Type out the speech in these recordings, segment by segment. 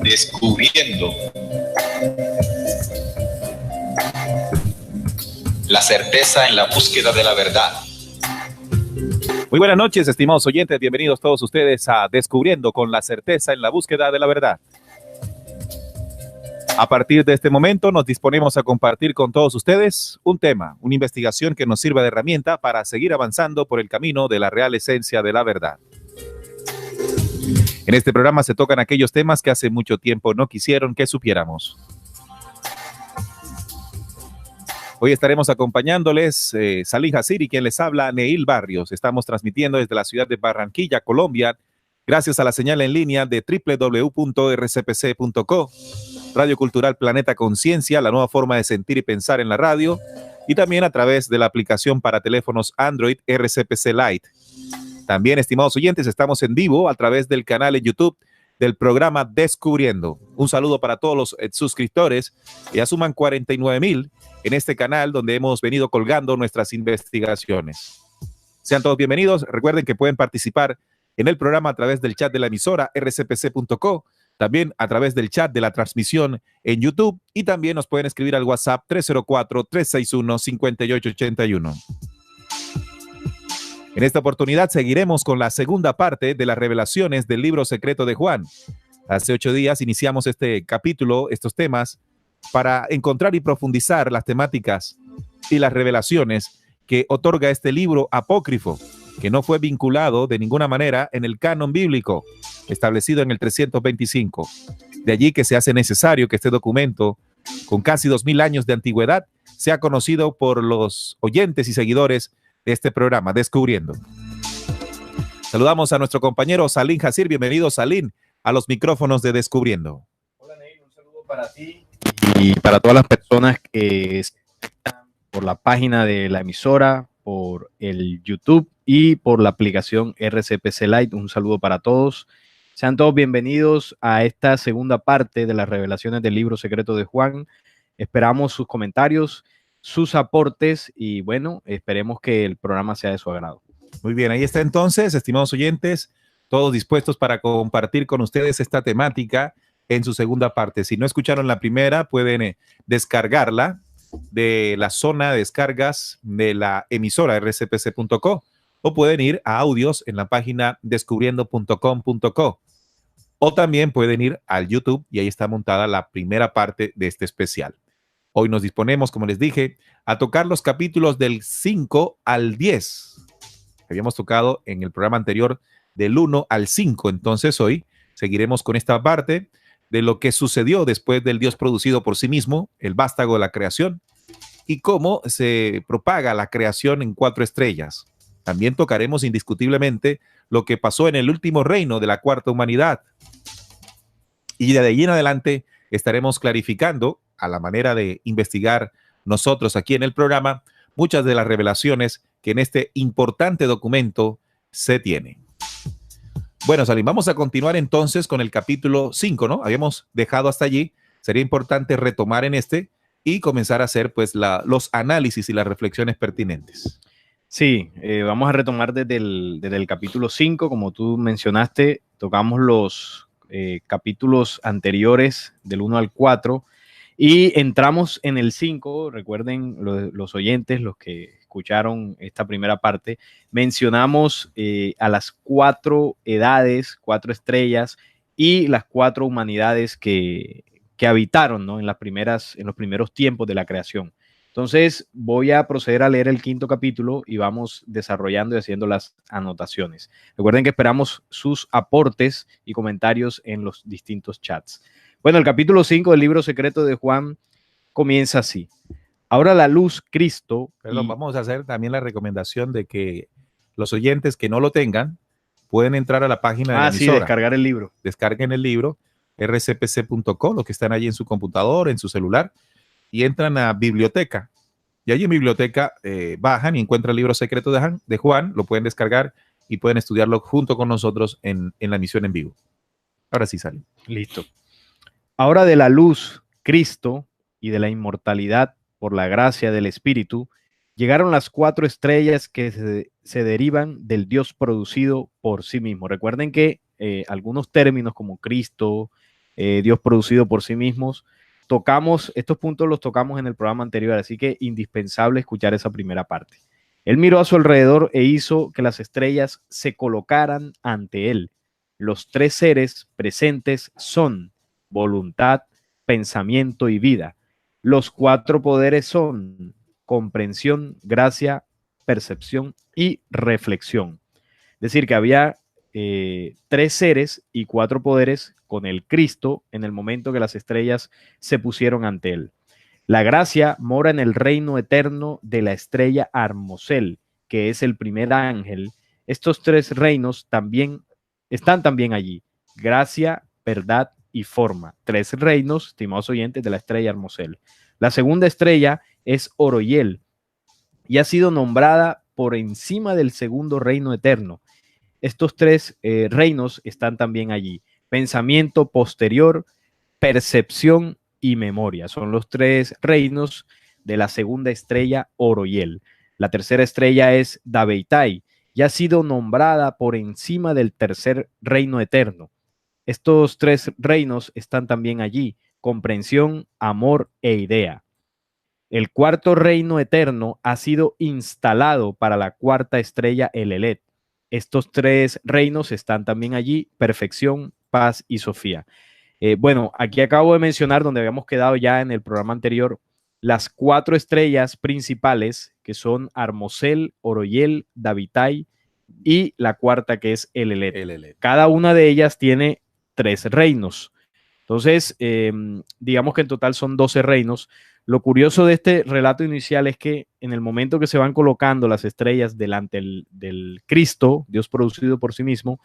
Descubriendo la certeza en la búsqueda de la verdad. Muy buenas noches, estimados oyentes. Bienvenidos todos ustedes a Descubriendo con la certeza en la búsqueda de la verdad. A partir de este momento nos disponemos a compartir con todos ustedes un tema, una investigación que nos sirva de herramienta para seguir avanzando por el camino de la real esencia de la verdad. En este programa se tocan aquellos temas que hace mucho tiempo no quisieron que supiéramos. Hoy estaremos acompañándoles Salim Hasiri, quien les habla, Neil Barrios. Estamos transmitiendo desde la ciudad de Barranquilla, Colombia, gracias a la señal en línea de www.rcpc.co, Radio Cultural Planeta Conciencia, la nueva forma de sentir y pensar en la radio, y también a través de la aplicación para teléfonos Android RCPC Lite. También, estimados oyentes, estamos en vivo a través del canal en YouTube del programa Descubriendo. Un saludo para todos los suscriptores, que ya suman 49,000 en este canal donde hemos venido colgando nuestras investigaciones. Sean todos bienvenidos. Recuerden que pueden participar en el programa a través del chat de la emisora rcpc.co, también a través del chat de la transmisión en YouTube, y también nos pueden escribir al WhatsApp 304-361-5881. En esta oportunidad seguiremos con la segunda parte de las revelaciones del libro secreto de Juan. Hace 8 días iniciamos este capítulo, estos temas, para encontrar y profundizar las temáticas y las revelaciones que otorga este libro apócrifo, que no fue vinculado de ninguna manera en el canon bíblico establecido en el 325. De allí que se hace necesario que este documento, con casi 2000 años de antigüedad, sea conocido por los oyentes y seguidores de este programa, Descubriendo. Saludamos a nuestro compañero Salim Hasiri. Bienvenido, Salim, a los micrófonos de Descubriendo. Hola, Neil, un saludo para ti y para todas las personas que están por la página de la emisora, por el YouTube y por la aplicación RCPC Lite. Un saludo para todos. Sean todos bienvenidos a esta segunda parte de las revelaciones del libro secreto de Juan. Esperamos sus comentarios, sus aportes y bueno, esperemos que el programa sea de su agrado. Muy bien, ahí está entonces, estimados oyentes, todos dispuestos para compartir con ustedes esta temática en su segunda parte. Si no escucharon la primera, pueden descargarla de la zona de descargas de la emisora rcpc.co, o pueden ir a audios en la página descubriendo.com.co, o también pueden ir al YouTube y ahí está montada la primera parte de este especial. Hoy nos disponemos, como les dije, a tocar los capítulos del 5 al 10. Habíamos tocado en el programa anterior del 1 al 5. Entonces hoy seguiremos con esta parte de lo que sucedió después del Dios producido por sí mismo, el vástago de la creación, y cómo se propaga la creación en 4 estrellas. También tocaremos indiscutiblemente lo que pasó en el último reino de la cuarta humanidad. Y de ahí en adelante estaremos clarificando, a la manera de investigar nosotros aquí en el programa, muchas de las revelaciones que en este importante documento se tienen. Bueno, Salim, vamos a continuar entonces con el capítulo 5, ¿no? Habíamos dejado hasta allí. Sería importante retomar en este y comenzar a hacer pues los análisis y las reflexiones pertinentes. Sí, vamos a retomar desde el capítulo 5, como tú mencionaste, tocamos los capítulos anteriores del 1 al 4 y entramos en el 5. Recuerden los oyentes, los que escucharon esta primera parte, mencionamos a las 4 edades, 4 estrellas y las 4 humanidades que habitaron, ¿no? en los primeros tiempos de la creación. Entonces voy a proceder a leer el 5º capítulo y vamos desarrollando y haciendo las anotaciones. Recuerden que esperamos sus aportes y comentarios en los distintos chats. Bueno, el capítulo 5 del libro secreto de Juan comienza así. Ahora la luz, Cristo. Perdón, vamos a hacer también la recomendación de que los oyentes que no lo tengan pueden entrar a la página de la emisora. Sí, descargar el libro. Descarguen el libro, rcpc.co, los que están allí en su computador, en su celular, y entran a biblioteca. Y allí en biblioteca bajan y encuentran el libro secreto de Juan, lo pueden descargar y pueden estudiarlo junto con nosotros en la emisión en vivo. Ahora sí sale. Listo. Ahora de la luz, Cristo, y de la inmortalidad por la gracia del Espíritu, llegaron las 4 estrellas que se derivan del Dios producido por sí mismo. Recuerden que algunos términos como Cristo, Dios producido por sí mismos, estos puntos los tocamos en el programa anterior, así que indispensable escuchar esa primera parte. Él miró a su alrededor e hizo que las estrellas se colocaran ante él. Los 3 seres presentes son voluntad, pensamiento y vida. Los 4 poderes son comprensión, gracia, percepción y reflexión. Es decir, que había 3 seres y 4 poderes con el Cristo en el momento que las estrellas se pusieron ante él. La gracia mora en el reino eterno de la estrella Armosel, que es el primer ángel. Estos 3 reinos están también allí. Gracia, verdad y forma. 3 reinos, estimados oyentes, de la estrella Armosel. La segunda estrella es Oroyel y ha sido nombrada por encima del segundo reino eterno. Estos 3 reinos están también allí. Pensamiento posterior, percepción y memoria. Son los 3 reinos de la segunda estrella Oroyel. La tercera estrella es Dabeitai y ha sido nombrada por encima del tercer reino eterno. Estos 3 reinos están también allí: comprensión, amor e idea. El cuarto reino eterno ha sido instalado para la cuarta estrella Elelet. Estos 3 reinos están también allí: perfección, paz y Sofía. Bueno, aquí acabo de mencionar, donde habíamos quedado ya en el programa anterior, las 4 estrellas principales, que son Armosel, Oroyel, Dabeitai y la cuarta, que es Elelet. Cada una de ellas tiene 3 reinos. Entonces, digamos que en total son 12 reinos. Lo curioso de este relato inicial es que en el momento que se van colocando las estrellas delante del Cristo, Dios producido por sí mismo,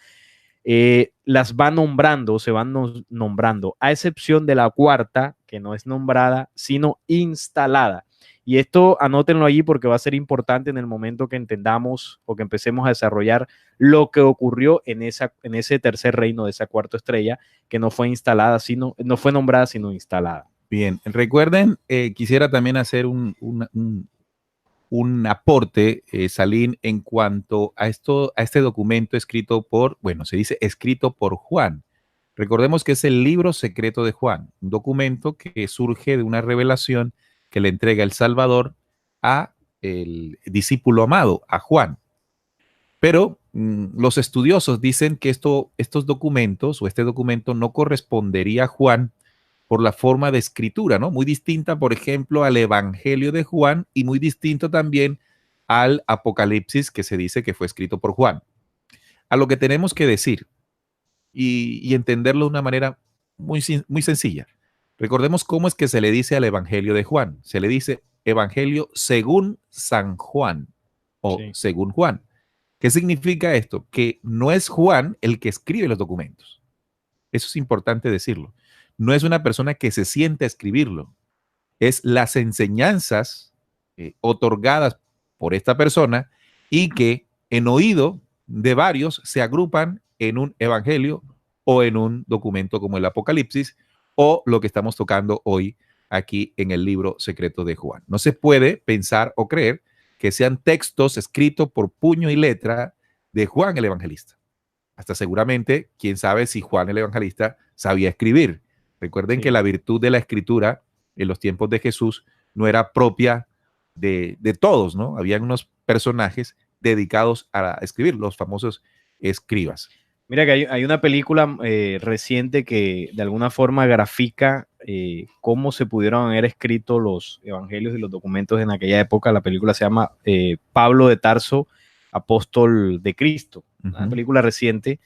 las va nombrando, se van nombrando, a excepción de la cuarta, que no es nombrada, sino instalada. Y esto anótenlo allí porque va a ser importante en el momento que entendamos o que empecemos a desarrollar lo que ocurrió en ese tercer reino de esa cuarta estrella, que no fue instalada, no fue nombrada, sino instalada. Bien, recuerden, quisiera también hacer un aporte, Salim, en cuanto a este documento escrito se dice escrito por Juan. Recordemos que es el libro secreto de Juan, un documento que surge de una revelación que le entrega el Salvador a el discípulo amado, a Juan. Pero los estudiosos dicen que estos documentos o este documento no correspondería a Juan por la forma de escritura, ¿no? Muy distinta, por ejemplo, al Evangelio de Juan y muy distinto también al Apocalipsis, que se dice que fue escrito por Juan. A lo que tenemos que decir y entenderlo de una manera muy sencilla. Recordemos cómo es que se le dice al Evangelio de Juan. Se le dice Evangelio según San Juan o sí, según Juan. ¿Qué significa esto? Que no es Juan el que escribe los documentos. Eso es importante decirlo. No es una persona que se siente a escribirlo. Es las enseñanzas otorgadas por esta persona y que en oído de varios se agrupan en un evangelio o en un documento como el Apocalipsis o lo que estamos tocando hoy aquí en el libro secreto de Juan. No se puede pensar o creer que sean textos escritos por puño y letra de Juan el Evangelista. Hasta seguramente, quién sabe si Juan el Evangelista sabía escribir. Recuerden que la virtud de la escritura en los tiempos de Jesús no era propia de todos, ¿no? Habían unos personajes dedicados a escribir, los famosos escribas. Mira que hay una película reciente que de alguna forma grafica cómo se pudieron haber escrito los evangelios y los documentos en aquella época. La película se llama Pablo de Tarso, apóstol de Cristo. Una película reciente.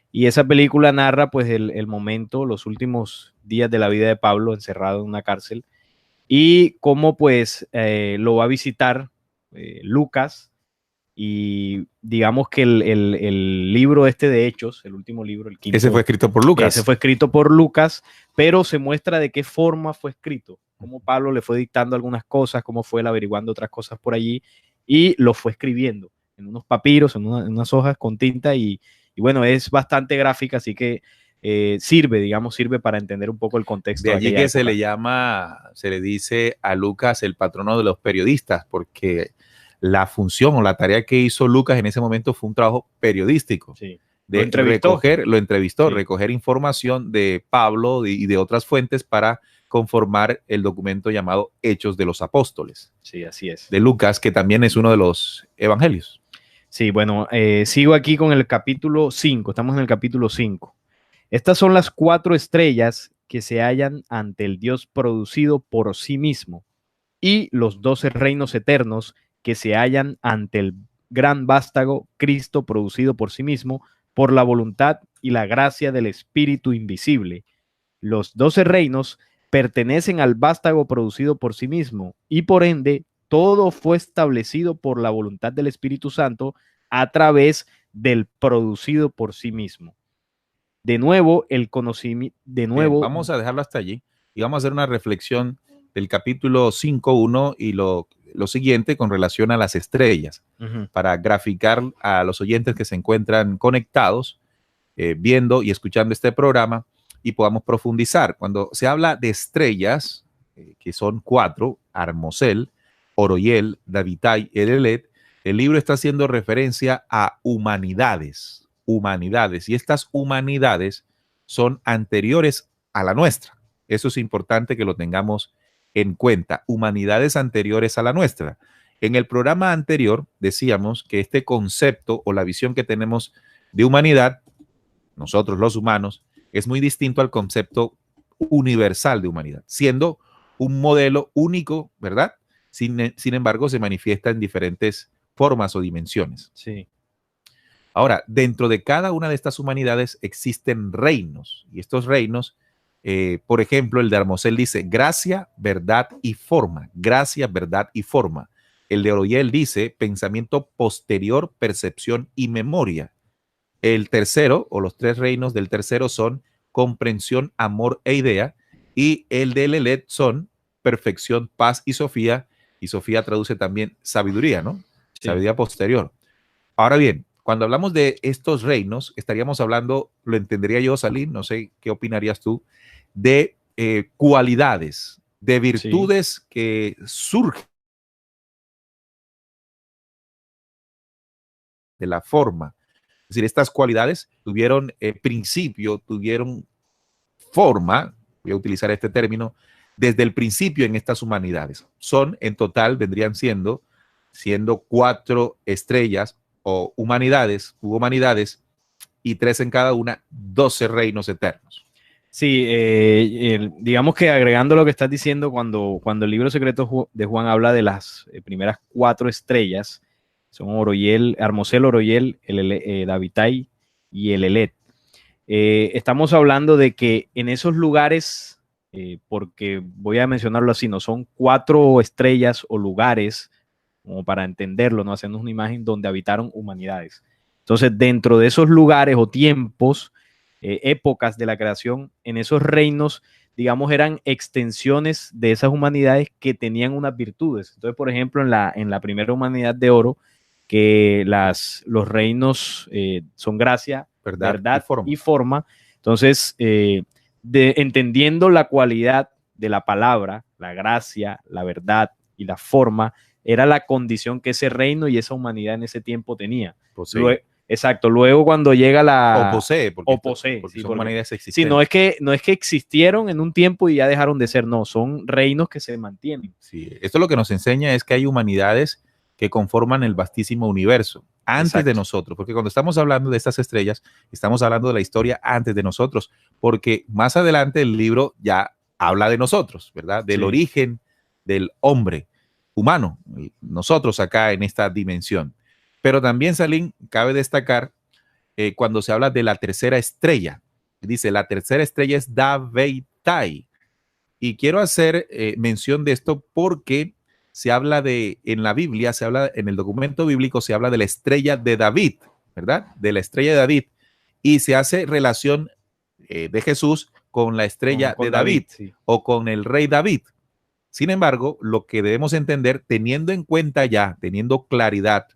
Y esa película narra pues el momento, los últimos días de la vida de Pablo encerrado en una cárcel y cómo pues lo va a visitar Lucas, y digamos que el libro de Hechos, el último libro, el quinto. Ese fue escrito por Lucas. Ese fue escrito por Lucas, pero se muestra de qué forma fue escrito. cómo Pablo le fue dictando algunas cosas, cómo fue él averiguando otras cosas por allí y lo fue escribiendo en unos papiros, en unas hojas con tinta y bueno, es bastante gráfica, así que sirve para entender un poco el contexto. De allí que se época. le llama, se le dice a Lucas el patrono de los periodistas, porque la función o la tarea que hizo Lucas en ese momento fue un trabajo periodístico. Sí. Lo entrevistó, recoger información de Pablo y de otras fuentes para conformar el documento llamado Hechos de los Apóstoles. Sí, así es. De Lucas, que también es uno de los evangelios. Sí, bueno, sigo aquí con el capítulo 5, estamos en el capítulo 5. Estas son las 4 estrellas que se hallan ante el Dios producido por sí mismo y los 12 reinos eternos que se hallan ante el gran vástago Cristo producido por sí mismo por la voluntad y la gracia del Espíritu invisible. Los 12 reinos pertenecen al vástago producido por sí mismo y por ende todo fue establecido por la voluntad del Espíritu Santo a través del producido por sí mismo. De nuevo, el conocimiento, Bien, vamos a dejarlo hasta allí y vamos a hacer una reflexión del capítulo 5.1 y lo siguiente con relación a las estrellas, para graficar a los oyentes que se encuentran conectados, viendo y escuchando este programa y podamos profundizar. Cuando se habla de estrellas, que son 4, Armosel, Oroyel, Davitai, Elelet, el libro está haciendo referencia a humanidades, y estas humanidades son anteriores a la nuestra. Eso es importante que lo tengamos en cuenta, humanidades anteriores a la nuestra. En el programa anterior decíamos que este concepto o la visión que tenemos de humanidad, nosotros los humanos, es muy distinto al concepto universal de humanidad, siendo un modelo único, ¿verdad? Sin embargo, se manifiesta en diferentes formas o dimensiones. Sí. Ahora, dentro de cada una de estas humanidades existen reinos, y estos reinos, por ejemplo, el de Armosel dice gracia, verdad y forma. Gracia, verdad y forma. El de Oroyel dice pensamiento posterior, percepción y memoria. El tercero, o los 3 reinos del tercero, son comprensión, amor e idea. Y el de Elelet son perfección, paz y Sofía. Y Sofía traduce también sabiduría, ¿no? Sí. Sabiduría posterior. Ahora bien, cuando hablamos de estos reinos, estaríamos hablando, lo entendería yo, Salim, no sé qué opinarías tú, de cualidades, de virtudes que surgen de la forma. Es decir, estas cualidades tuvieron principio, tuvieron forma, voy a utilizar este término, desde el principio en estas humanidades. Son, en total, vendrían siendo 4 estrellas o humanidades, y 3 en cada una, 12 reinos eternos. Sí, digamos que agregando lo que estás diciendo, cuando el libro secreto de Juan habla de las primeras 4 estrellas, son Oroyel, Armosel, Oroyel, Davitai y Elelet. Estamos hablando de que en esos lugares, porque voy a mencionarlo así, no son 4 estrellas o lugares, como para entenderlo, no haciendo una imagen donde habitaron humanidades. Entonces, dentro de esos lugares o tiempos, épocas de la creación, en esos reinos, digamos, eran extensiones de esas humanidades que tenían unas virtudes. Entonces, por ejemplo, en la primera humanidad de oro, que los reinos son gracia, verdad y forma. Entonces, entendiendo la cualidad de la palabra, la gracia, la verdad y la forma, era la condición que ese reino y esa humanidad en ese tiempo tenía. Exacto. Luego cuando llega la... O posee. Porque sí, son humanidades existentes. Sí, no es que existieron en un tiempo y ya dejaron de ser, no, son reinos que se mantienen. Sí, esto lo que nos enseña es que hay humanidades que conforman el vastísimo universo antes de nosotros, porque cuando estamos hablando de estas estrellas, estamos hablando de la historia antes de nosotros, porque más adelante el libro ya habla de nosotros, ¿verdad? Del origen del hombre humano, nosotros acá en esta dimensión. Pero también, Salim, cabe destacar cuando se habla de la tercera estrella. Dice, la tercera estrella es Davitai. Y quiero hacer mención de esto porque se habla en la Biblia, en el documento bíblico, se habla de la estrella de David, ¿verdad? De la estrella de David. Y se hace relación de Jesús con la estrella de David, o con el rey David. Sin embargo, lo que debemos entender, teniendo en cuenta ya, teniendo claridad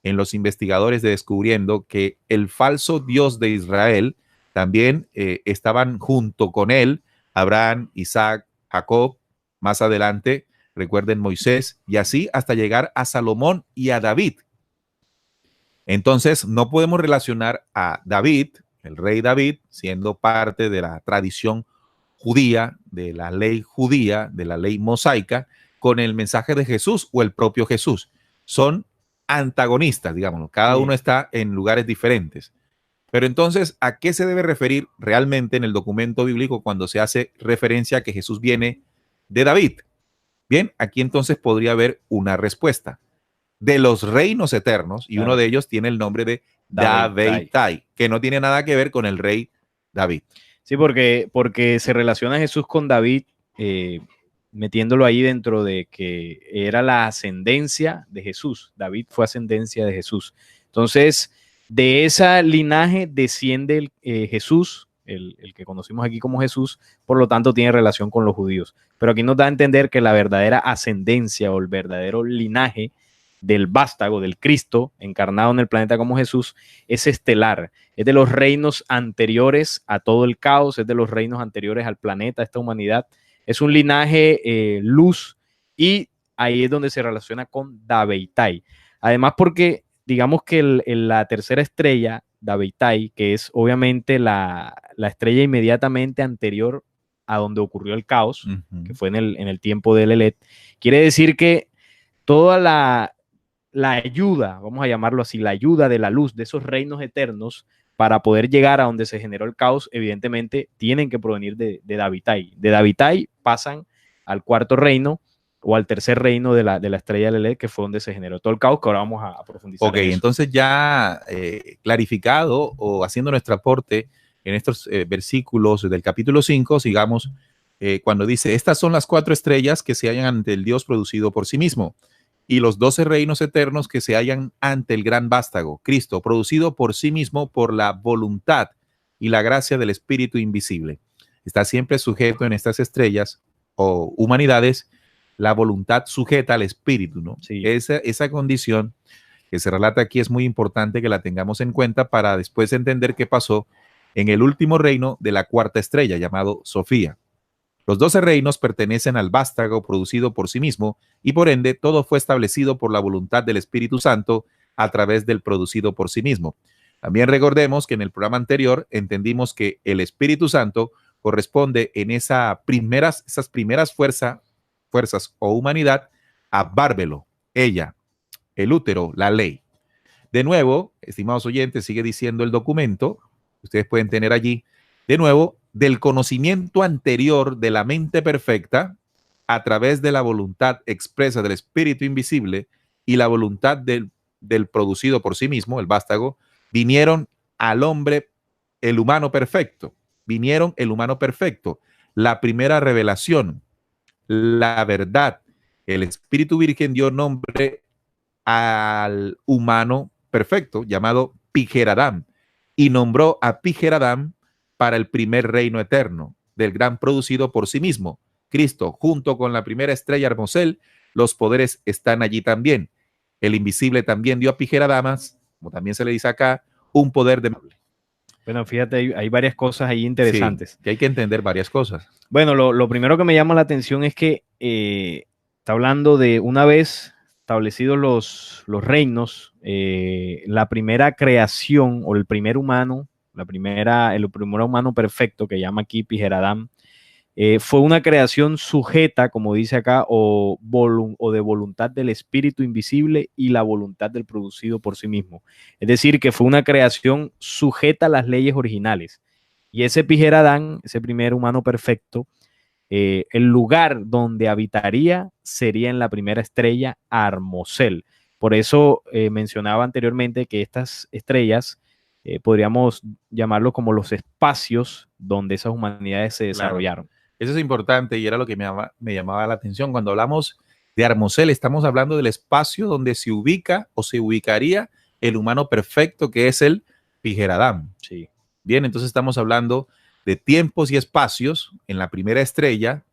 en los investigadores descubriendo que el falso Dios de Israel también estaban junto con él, Abraham, Isaac, Jacob, más adelante, recuerden Moisés, y así hasta llegar a Salomón y a David. Entonces, no podemos relacionar a David, el rey David, siendo parte de la tradición judía, de la ley mosaica, con el mensaje de Jesús o el propio Jesús. Son antagonistas, digamos, cada uno está en lugares diferentes. Pero entonces, ¿a qué se debe referir realmente en el documento bíblico cuando se hace referencia a que Jesús viene de David? Bien, aquí entonces podría haber una respuesta. De los reinos eternos, y uno de ellos tiene el nombre de David-tai, que no tiene nada que ver con el rey David. Sí, porque se relaciona Jesús con David, metiéndolo ahí dentro de que era la ascendencia de Jesús. David fue ascendencia de Jesús. Entonces, de ese linaje desciende Jesús, el que conocimos aquí como Jesús, por lo tanto tiene relación con los judíos. Pero aquí nos da a entender que la verdadera ascendencia o el verdadero linaje del vástago, del Cristo encarnado en el planeta como Jesús, es estelar, es de los reinos anteriores a todo el caos, es de los reinos anteriores al planeta, a esta humanidad, es un linaje luz, y ahí es donde se relaciona con Dabeitai. Además porque digamos que la tercera estrella, Dabeitai, que es obviamente la estrella inmediatamente anterior a donde ocurrió el caos, que fue en el tiempo de Lelet, quiere decir que toda la ayuda, vamos a llamarlo así, la ayuda de la luz de esos reinos eternos para poder llegar a donde se generó el caos, evidentemente tienen que provenir de Dabeitai. De Dabeitai pasan al cuarto reino o al tercer reino de la estrella de Lelé, que fue donde se generó todo el caos, que ahora vamos a profundizar. Ok, entonces ya clarificado o haciendo nuestro aporte en estos versículos del capítulo 5, sigamos cuando dice, estas son las 4 estrellas que se hallan ante el Dios producido por sí mismo, y los 12 reinos eternos que se hallan ante el gran vástago, Cristo, producido por sí mismo por la voluntad y la gracia del Espíritu invisible. Está siempre sujeto en estas estrellas o humanidades la voluntad sujeta al Espíritu, ¿no? Sí. Esa condición que se relata aquí es muy importante que la tengamos en cuenta para después entender qué pasó en el último reino de la cuarta estrella, llamado Sofía. Los 12 reinos pertenecen al vástago producido por sí mismo y por ende todo fue establecido por la voluntad del Espíritu Santo a través del producido por sí mismo. También recordemos que en el programa anterior entendimos que el Espíritu Santo corresponde en esas primeras fuerzas o humanidad a Bárbelo, ella, el útero, la ley. De nuevo, estimados oyentes, sigue diciendo el documento, ustedes pueden tener allí, de nuevo, del conocimiento anterior de la mente perfecta a través de la voluntad expresa del Espíritu invisible y la voluntad del producido por sí mismo, el vástago, vinieron al hombre, el humano perfecto. Vinieron el humano perfecto. La primera revelación, la verdad. El Espíritu Virgen dio nombre al humano perfecto llamado Pijeradam y nombró a Pijeradam para el primer reino eterno del gran producido por sí mismo, Cristo, junto con la primera estrella Hermosel. Los poderes están allí también. El invisible también dio a Pijeradamas, como también se le dice acá, un poder de... Bueno, fíjate, hay varias cosas ahí interesantes. Sí, que hay que entender varias cosas. Bueno, lo primero que me llama la atención es que está hablando de una vez establecidos los reinos, la primera creación o el primer humano, el primer humano perfecto que llama aquí Pijeradam, fue una creación sujeta, como dice acá, o de voluntad del Espíritu invisible y la voluntad del producido por sí mismo. Es decir, que fue una creación sujeta a las leyes originales. Y ese Pijeradam, ese primer humano perfecto, el lugar donde habitaría sería en la primera estrella Armosel. Por eso mencionaba anteriormente que estas estrellas podríamos llamarlo como los espacios donde esas humanidades se desarrollaron. Claro. Eso es importante y era lo que me llamaba la atención. Cuando hablamos de Armosel, estamos hablando del espacio donde se ubica o se ubicaría el humano perfecto, que es el Pijeradam. Sí. Bien, entonces estamos hablando de tiempos y espacios en la primera estrella,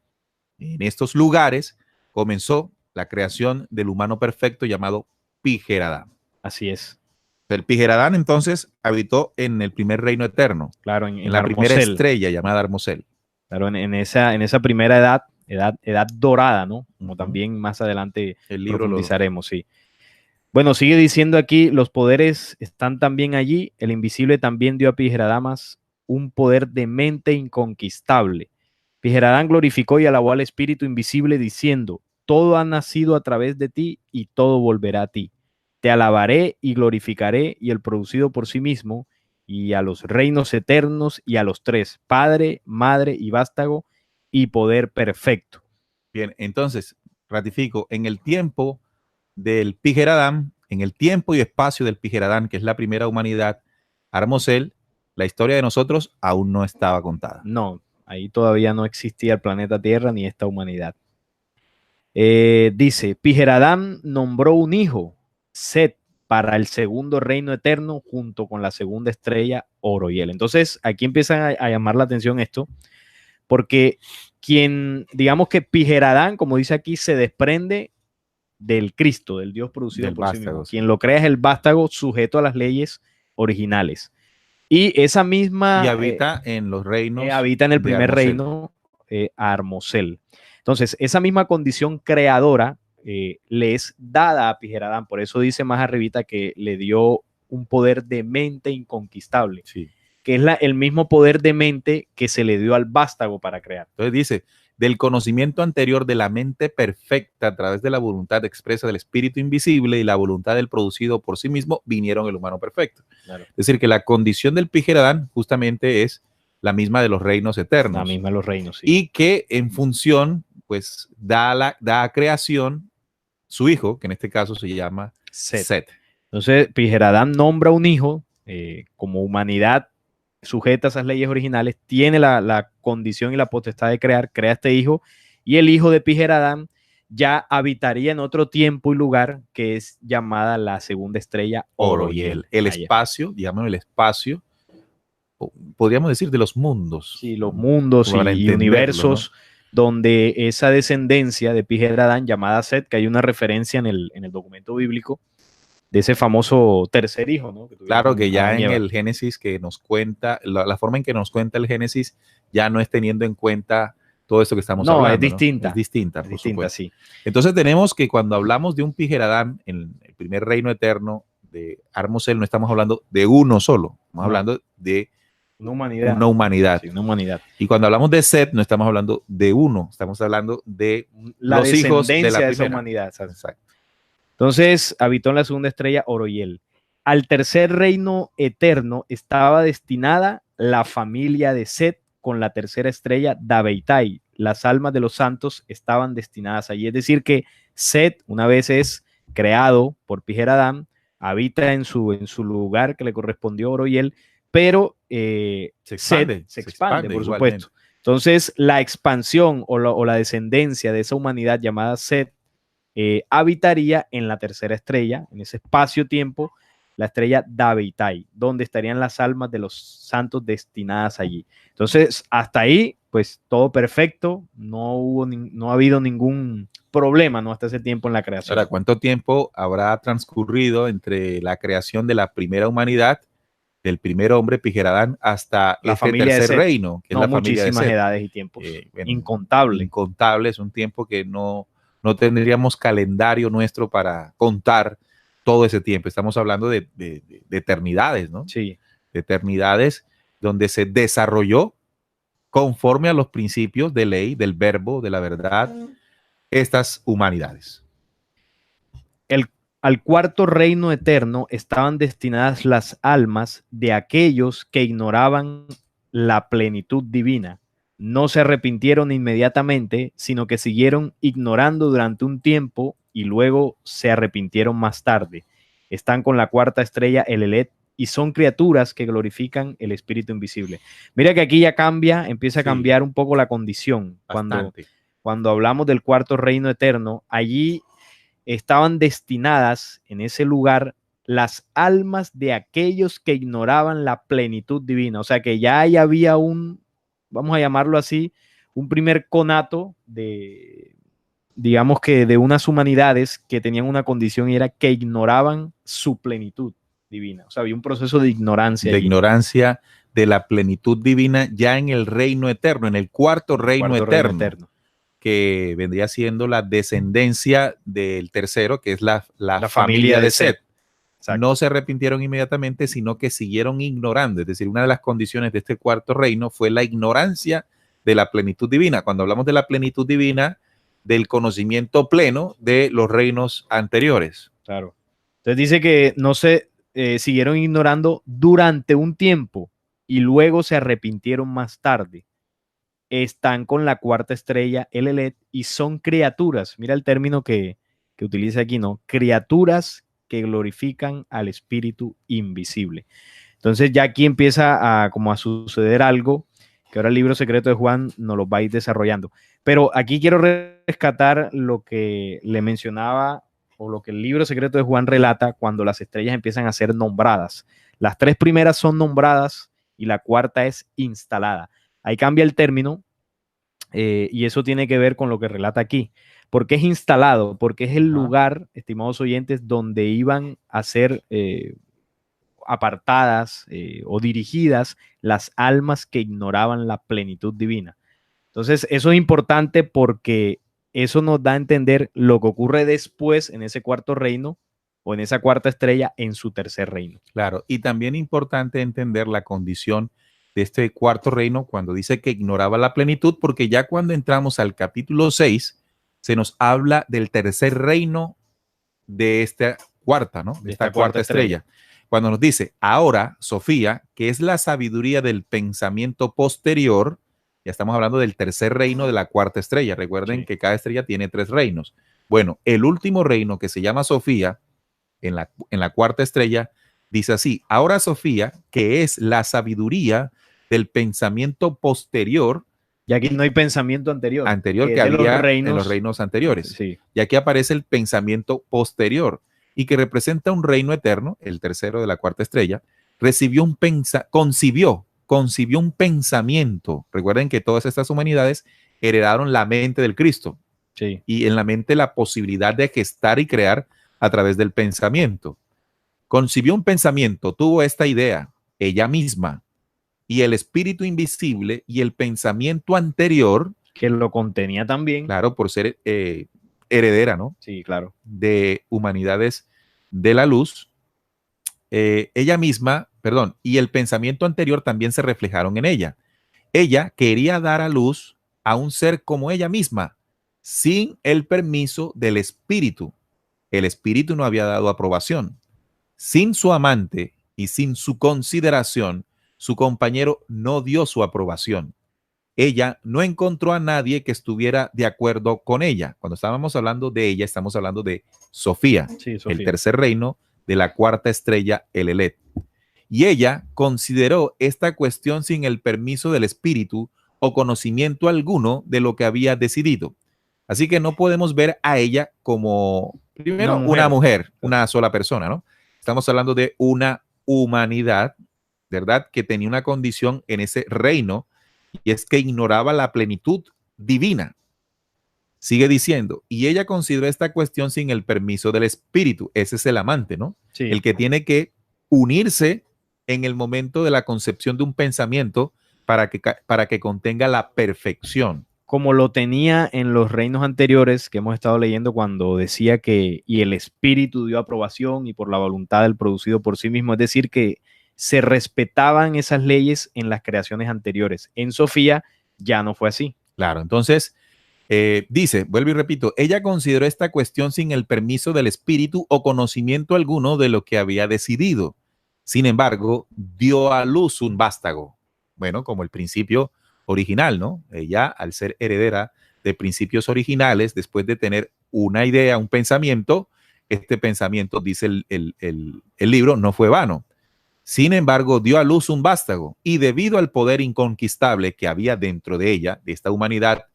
en estos lugares, comenzó la creación del humano perfecto llamado Pijeradán. Así es. El Pijeradán entonces habitó en el primer reino eterno, Claro, en la primera Armosel. estrella llamada Armosel. Claro, en esa primera edad dorada, ¿no? Como también más adelante El libro profundizaremos, sí. Bueno, sigue diciendo aquí, los poderes están también allí. El invisible también dio a Pijeradamas un poder de mente inconquistable. Pijeradán glorificó y alabó al Espíritu invisible diciendo, todo ha nacido a través de ti y todo volverá a ti. Te alabaré y glorificaré y el producido por sí mismo y a los reinos eternos y a los tres, Padre, Madre y Vástago y poder perfecto. Bien, entonces, ratifico, en el tiempo del Pijeradán, en el tiempo y espacio del Pijeradán, que es la primera humanidad, Armosel, la historia de nosotros aún no estaba contada. No, ahí todavía no existía el planeta Tierra ni esta humanidad. Dice, Pijeradán nombró un hijo, Set, para el segundo reino eterno junto con la segunda estrella Oroyel. Entonces, aquí empieza a llamar la atención esto, porque digamos que Pijeradán, como dice aquí, se desprende del Cristo, del Dios producido Del por sí vástago, mismo. sí. Quien lo crea es el vástago sujeto a las leyes originales. Y esa misma... Y habita en los reinos. habita en el primer Armosel. reino, Armosel. Entonces, esa misma condición creadora le es dada a Pijeradán. Por eso dice más arribita que le dio un poder de mente inconquistable, Sí. que es el mismo poder de mente que se le dio al vástago para crear. Entonces dice, del conocimiento anterior de la mente perfecta a través de la voluntad expresa del espíritu invisible y la voluntad del producido por sí mismo, vinieron el humano perfecto. Claro. Es decir, que la condición del Pijeradán justamente es la misma de los reinos eternos. La misma de los reinos, sí. Y que en función, pues, da a creación su hijo, que en este caso se llama Set. Entonces, Pijeradán nombra un hijo como humanidad sujeta a esas leyes originales, tiene la condición y la potestad de crea este hijo, y el hijo de Pijeradán ya habitaría en otro tiempo y lugar que es llamada la segunda estrella Oroyel. El espacio, digamos el espacio, podríamos decir de los mundos. Sí, los mundos y universos, ¿no? Donde esa descendencia de Pijeradán llamada Set, que hay una referencia en el documento bíblico, de ese famoso tercer hijo, ¿no? Claro que ya en el Génesis que nos cuenta, la forma en que nos cuenta el Génesis ya no es teniendo en cuenta todo esto que estamos hablando. No, es distinta. Es distinta, es distinta, sí. Entonces tenemos que cuando hablamos de un Pijeradán en el primer reino eterno de Armosel, no estamos hablando de uno solo, estamos hablando de una humanidad. Una humanidad. Sí, una humanidad. Y cuando hablamos de Set, no estamos hablando de uno, estamos hablando de los hijos de la esa humanidad. Exacto. Entonces, habitó en la segunda estrella Oroyel. Al tercer reino eterno estaba destinada la familia de Set con la tercera estrella Dabeitai. Las almas de los santos estaban destinadas allí. Es decir que Set, una vez es creado por Pijeradán, habita en su lugar que le correspondió a Oroyel, pero se expande, por supuesto. Entonces, la expansión o la descendencia de esa humanidad llamada Set habitaría en la tercera estrella, en ese espacio-tiempo, la estrella Dabeitai, donde estarían las almas de los santos destinadas allí. Entonces, hasta ahí, pues todo perfecto, no ha habido ningún problema, ¿no? Hasta ese tiempo en la creación. Ahora, ¿cuánto tiempo habrá transcurrido entre la creación de la primera humanidad, del primer hombre Pijeradán, hasta la familia tercer reino, que es la familia de Set? Muchísimas edades y tiempos. Incontable. Incontable, es un tiempo que no tendríamos calendario nuestro para contar todo ese tiempo. Estamos hablando de eternidades, ¿no? Sí. De eternidades donde se desarrolló conforme a los principios de ley, del verbo, de la verdad, estas humanidades. Al cuarto reino eterno estaban destinadas las almas de aquellos que ignoraban la plenitud divina. No se arrepintieron inmediatamente, sino que siguieron ignorando durante un tiempo y luego se arrepintieron más tarde. Están con la cuarta estrella, el Elet, y son criaturas que glorifican el espíritu invisible. Mira que aquí ya empieza a cambiar un poco la condición. Cuando hablamos del cuarto reino eterno, allí estaban destinadas en ese lugar las almas de aquellos que ignoraban la plenitud divina. O sea que ya ahí había vamos a llamarlo así, un primer conato de digamos que de unas humanidades que tenían una condición y era que ignoraban su plenitud divina. O sea, había un proceso de ignorancia. De allí. ignorancia de la plenitud divina ya en el reino eterno, en el cuarto reino eterno, que vendría siendo la descendencia del tercero, que es la familia de Set. No se arrepintieron inmediatamente, sino que siguieron ignorando. Es decir, una de las condiciones de este cuarto reino fue la ignorancia de la plenitud divina. Cuando hablamos de la plenitud divina, del conocimiento pleno de los reinos anteriores. Claro. Entonces dice que no se siguieron ignorando durante un tiempo y luego se arrepintieron más tarde. Están con la cuarta estrella, el Elet, y son criaturas. Mira el término que utiliza aquí, ¿no? Criaturas que glorifican al espíritu invisible. Entonces ya aquí empieza como a suceder algo que ahora el libro secreto de Juan nos lo va a ir desarrollando. Pero aquí quiero rescatar lo que le mencionaba o lo que el libro secreto de Juan relata cuando las estrellas empiezan a ser nombradas. Las 3 primeras son nombradas y la cuarta es instalada. Ahí cambia el término y eso tiene que ver con lo que relata aquí. ¿Por qué es instalado? Porque es el lugar, estimados oyentes, donde iban a ser apartadas o dirigidas las almas que ignoraban la plenitud divina. Entonces, eso es importante porque eso nos da a entender lo que ocurre después en ese cuarto reino o en esa cuarta estrella en su tercer reino. Claro, y también importante entender la condición de este cuarto reino cuando dice que ignoraba la plenitud, porque ya cuando entramos al capítulo 6, se nos habla del tercer reino de esta cuarta, ¿no? De esta cuarta estrella. Cuando nos dice, ahora, Sofía, que es la sabiduría del pensamiento posterior, ya estamos hablando del tercer reino de la cuarta estrella. Recuerden que cada estrella tiene 3 reinos. Bueno, el último reino, que se llama Sofía, en la cuarta estrella, dice así, ahora Sofía, que es la sabiduría del pensamiento posterior. Y aquí no hay pensamiento anterior. Anterior que había en los reinos anteriores. Sí. Y aquí aparece el pensamiento posterior y que representa un reino eterno, el tercero de la cuarta estrella, concibió un pensamiento. Recuerden que todas estas humanidades heredaron la mente del Cristo. Sí. Y en la mente la posibilidad de gestar y crear a través del pensamiento. Concibió un pensamiento, tuvo esta idea, ella misma, y el espíritu invisible y el pensamiento anterior, que lo contenía también. Claro, por ser heredera, ¿no? Sí, claro. De humanidades de la luz, ella misma, perdón, y el pensamiento anterior también se reflejaron en ella. Ella quería dar a luz a un ser como ella misma, sin el permiso del espíritu. El espíritu no había dado aprobación. Sin su amante y sin su consideración, su compañero no dio su aprobación. Ella no encontró a nadie que estuviera de acuerdo con ella. Cuando estábamos hablando de ella, estamos hablando de Sofía, sí, Sofía, el tercer reino de la cuarta estrella, el Elet. Y ella consideró esta cuestión sin el permiso del espíritu o conocimiento alguno de lo que había decidido. Así que no podemos ver a ella como, primero, una mujer, una sola persona, ¿no? Estamos hablando de una humanidad, ¿verdad? Que tenía una condición en ese reino, y es que ignoraba la plenitud divina. Sigue diciendo, y ella consideró esta cuestión sin el permiso del espíritu. Ese es el amante, ¿no? Sí. El que tiene que unirse en el momento de la concepción de un pensamiento para que contenga la perfección. Como lo tenía en los reinos anteriores que hemos estado leyendo cuando decía que y el espíritu dio aprobación y por la voluntad del producido por sí mismo. Es decir, que se respetaban esas leyes en las creaciones anteriores. En Sofía ya no fue así. Claro, entonces dice, vuelvo y repito, ella consideró esta cuestión sin el permiso del espíritu o conocimiento alguno de lo que había decidido. Sin embargo, dio a luz un vástago. Bueno, como el principio original, ¿no? Ella, al ser heredera de principios originales, después de tener una idea, un pensamiento, este pensamiento, dice el libro, no fue vano. Sin embargo, dio a luz un vástago y debido al poder inconquistable que había dentro de ella, de esta humanidad,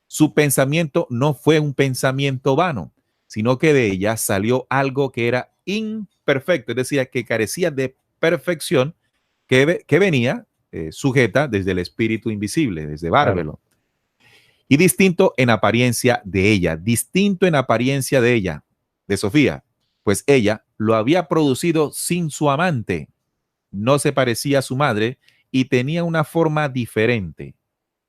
su pensamiento no fue un pensamiento vano, sino que de ella salió algo que era imperfecto, es decir, que carecía de perfección, que venía sujeta desde el espíritu invisible, desde Bárbelo. Claro. y distinto en apariencia de ella, de Sofía, pues ella lo había producido sin su amante, no se parecía a su madre y tenía una forma diferente.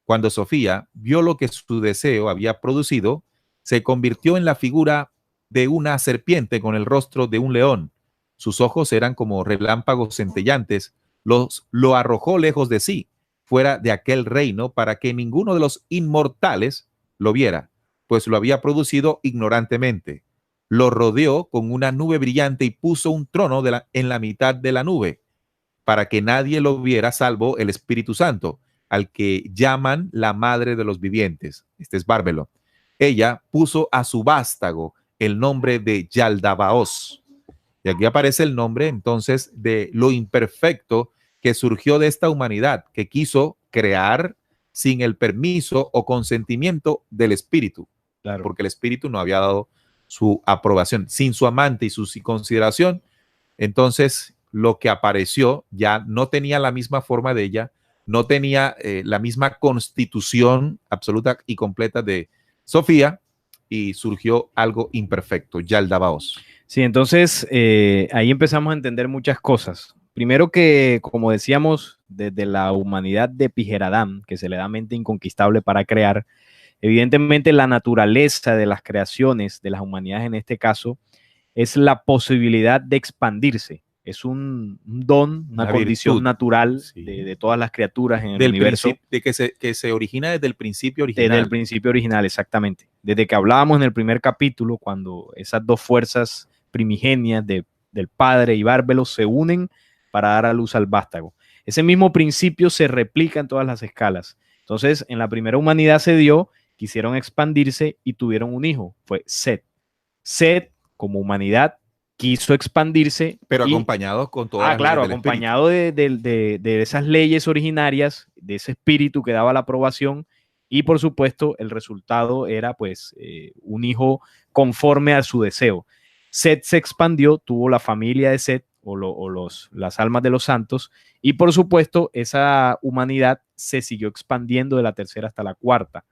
Cuando Sofía vio lo que su deseo había producido, se convirtió en la figura de una serpiente con el rostro de un león. Sus ojos eran como relámpagos centellantes. Lo arrojó lejos de sí, fuera de aquel reino, para que ninguno de los inmortales lo viera, pues lo había producido ignorantemente. Lo rodeó con una nube brillante y puso un trono en la mitad de la nube, para que nadie lo viera salvo el Espíritu Santo, al que llaman la madre de los vivientes. Este es Bárbelo. Ella puso a su vástago el nombre de Yaldabaoth. Y aquí aparece el nombre entonces de lo imperfecto que surgió de esta humanidad que quiso crear sin el permiso o consentimiento del Espíritu. Claro. Porque el Espíritu no había dado su aprobación. Sin su amante y su consideración, entonces lo que apareció ya no tenía la misma forma de ella, no tenía la misma constitución absoluta y completa de Sofía, y surgió algo imperfecto, Yaldabaoth. Sí, entonces ahí empezamos a entender muchas cosas. Primero que, como decíamos, desde la humanidad de Pijeradán, que se le da mente inconquistable para crear, evidentemente la naturaleza de las creaciones, de las humanidades en este caso, es la posibilidad de expandirse. Es un don, una condición virtud natural, sí, de todas las criaturas en el universo. De que se origina desde el principio original. Desde el principio original, exactamente. Desde que hablábamos en el primer capítulo, cuando esas dos fuerzas primigenias del Padre y Bárbelo se unen para dar a luz al vástago. Ese mismo principio se replica en todas las escalas. Entonces, en la primera humanidad se dio, quisieron expandirse y tuvieron un hijo, fue Set. Set, como humanidad, quiso expandirse. Pero acompañado con todas las leyes acompañado de esas leyes originarias, de ese espíritu que daba la aprobación, y por supuesto el resultado era pues un hijo conforme a su deseo. Set se expandió, tuvo la familia de Set, las almas de los santos, y por supuesto esa humanidad se siguió expandiendo de la tercera hasta la cuarta.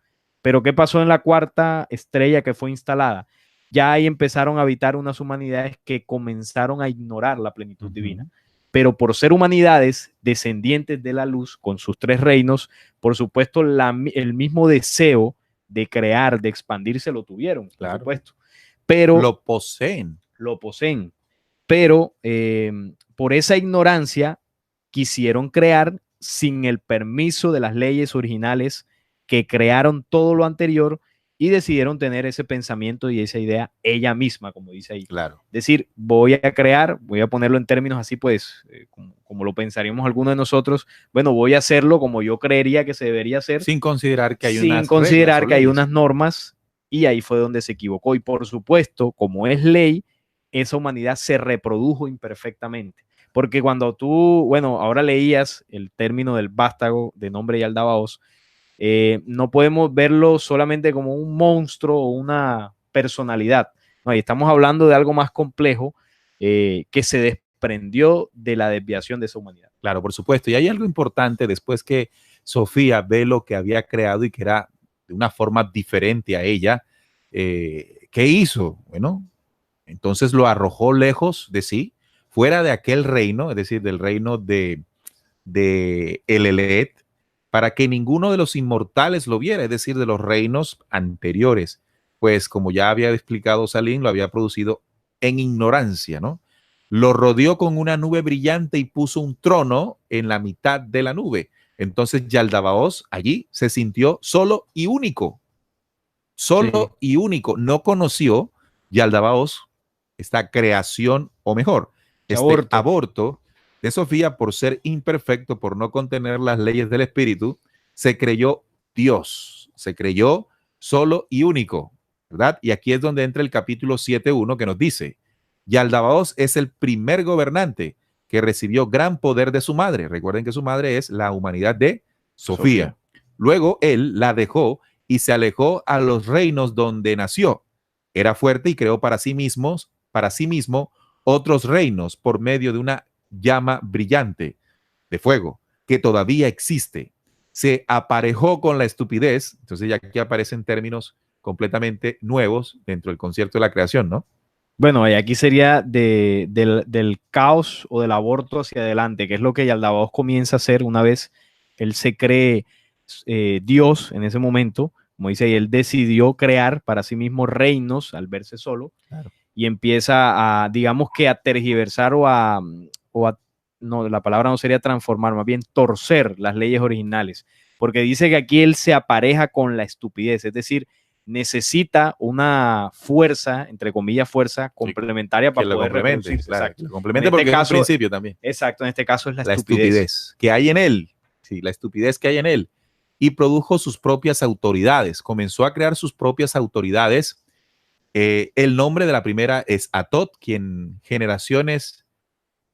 Pero ¿qué pasó en la cuarta estrella que fue instalada? Ya ahí empezaron a habitar unas humanidades que comenzaron a ignorar la plenitud divina. Pero por ser humanidades descendientes de la luz, con sus tres reinos, por supuesto el mismo deseo de crear, de expandirse, lo tuvieron, claro, por supuesto. Pero lo poseen. Pero por esa ignorancia quisieron crear sin el permiso de las leyes originales que crearon todo lo anterior, y decidieron tener ese pensamiento y esa idea ella misma, como dice ahí. Claro. Es decir, voy a crear, voy a ponerlo en términos así, pues, como lo pensaríamos algunos de nosotros, bueno, voy a hacerlo como yo creería que se debería hacer. Sin considerar que hay unas normas, y ahí fue donde se equivocó. Y por supuesto, como es ley, esa humanidad se reprodujo imperfectamente. Porque cuando tú, bueno, ahora leías el término del vástago de nombre Yaldabaoth, no podemos verlo solamente como un monstruo o una personalidad. No, ahí estamos hablando de algo más complejo que se desprendió de la desviación de esa humanidad. Claro, por supuesto. Y hay algo importante después que Sofía ve lo que había creado y que era de una forma diferente a ella. ¿Qué hizo? Bueno, entonces lo arrojó lejos de sí, fuera de aquel reino, es decir, del reino de Elelet, para que ninguno de los inmortales lo viera, es decir, de los reinos anteriores, pues como ya había explicado Salim, lo había producido en ignorancia, ¿no? Lo rodeó con una nube brillante y puso un trono en la mitad de la nube. Entonces Yaldabaoth allí se sintió solo y único. Y único. No conoció Yaldabaoth esta creación, o mejor, este aborto de Sofía, por ser imperfecto, por no contener las leyes del espíritu, se creyó Dios, se creyó solo y único, ¿verdad? Y aquí es donde entra el capítulo 7.1 que nos dice: Yaldabaoth es el primer gobernante que recibió gran poder de su madre. Recuerden que su madre es la humanidad de Sofía. Luego él la dejó y se alejó a los reinos donde nació. Era fuerte y creó para sí mismo otros reinos por medio de una llama brillante de fuego que todavía existe. se aparejó con la estupidez. Entonces ya aquí aparecen términos completamente nuevos dentro del concierto de la creación, ¿no? Bueno, y aquí sería del caos o del aborto hacia adelante, que es lo que Yaldabaoth comienza a hacer una vez él se cree Dios en ese momento. Como dice ahí, él decidió crear para sí mismo reinos al verse solo. Claro. Y empieza a, digamos que a tergiversar no, la palabra no sería transformar, más bien torcer las leyes originales, porque dice que aquí él se apareja con la estupidez, es decir, necesita una fuerza, entre comillas, fuerza complementaria para poder reproducirse. Claro, exacto. Complemente porque es un principio también. Exacto, en este caso es la estupidez que hay en él. Sí, la estupidez que hay en él. Y produjo sus propias autoridades. Comenzó a crear sus propias autoridades. El nombre de la primera es Atot,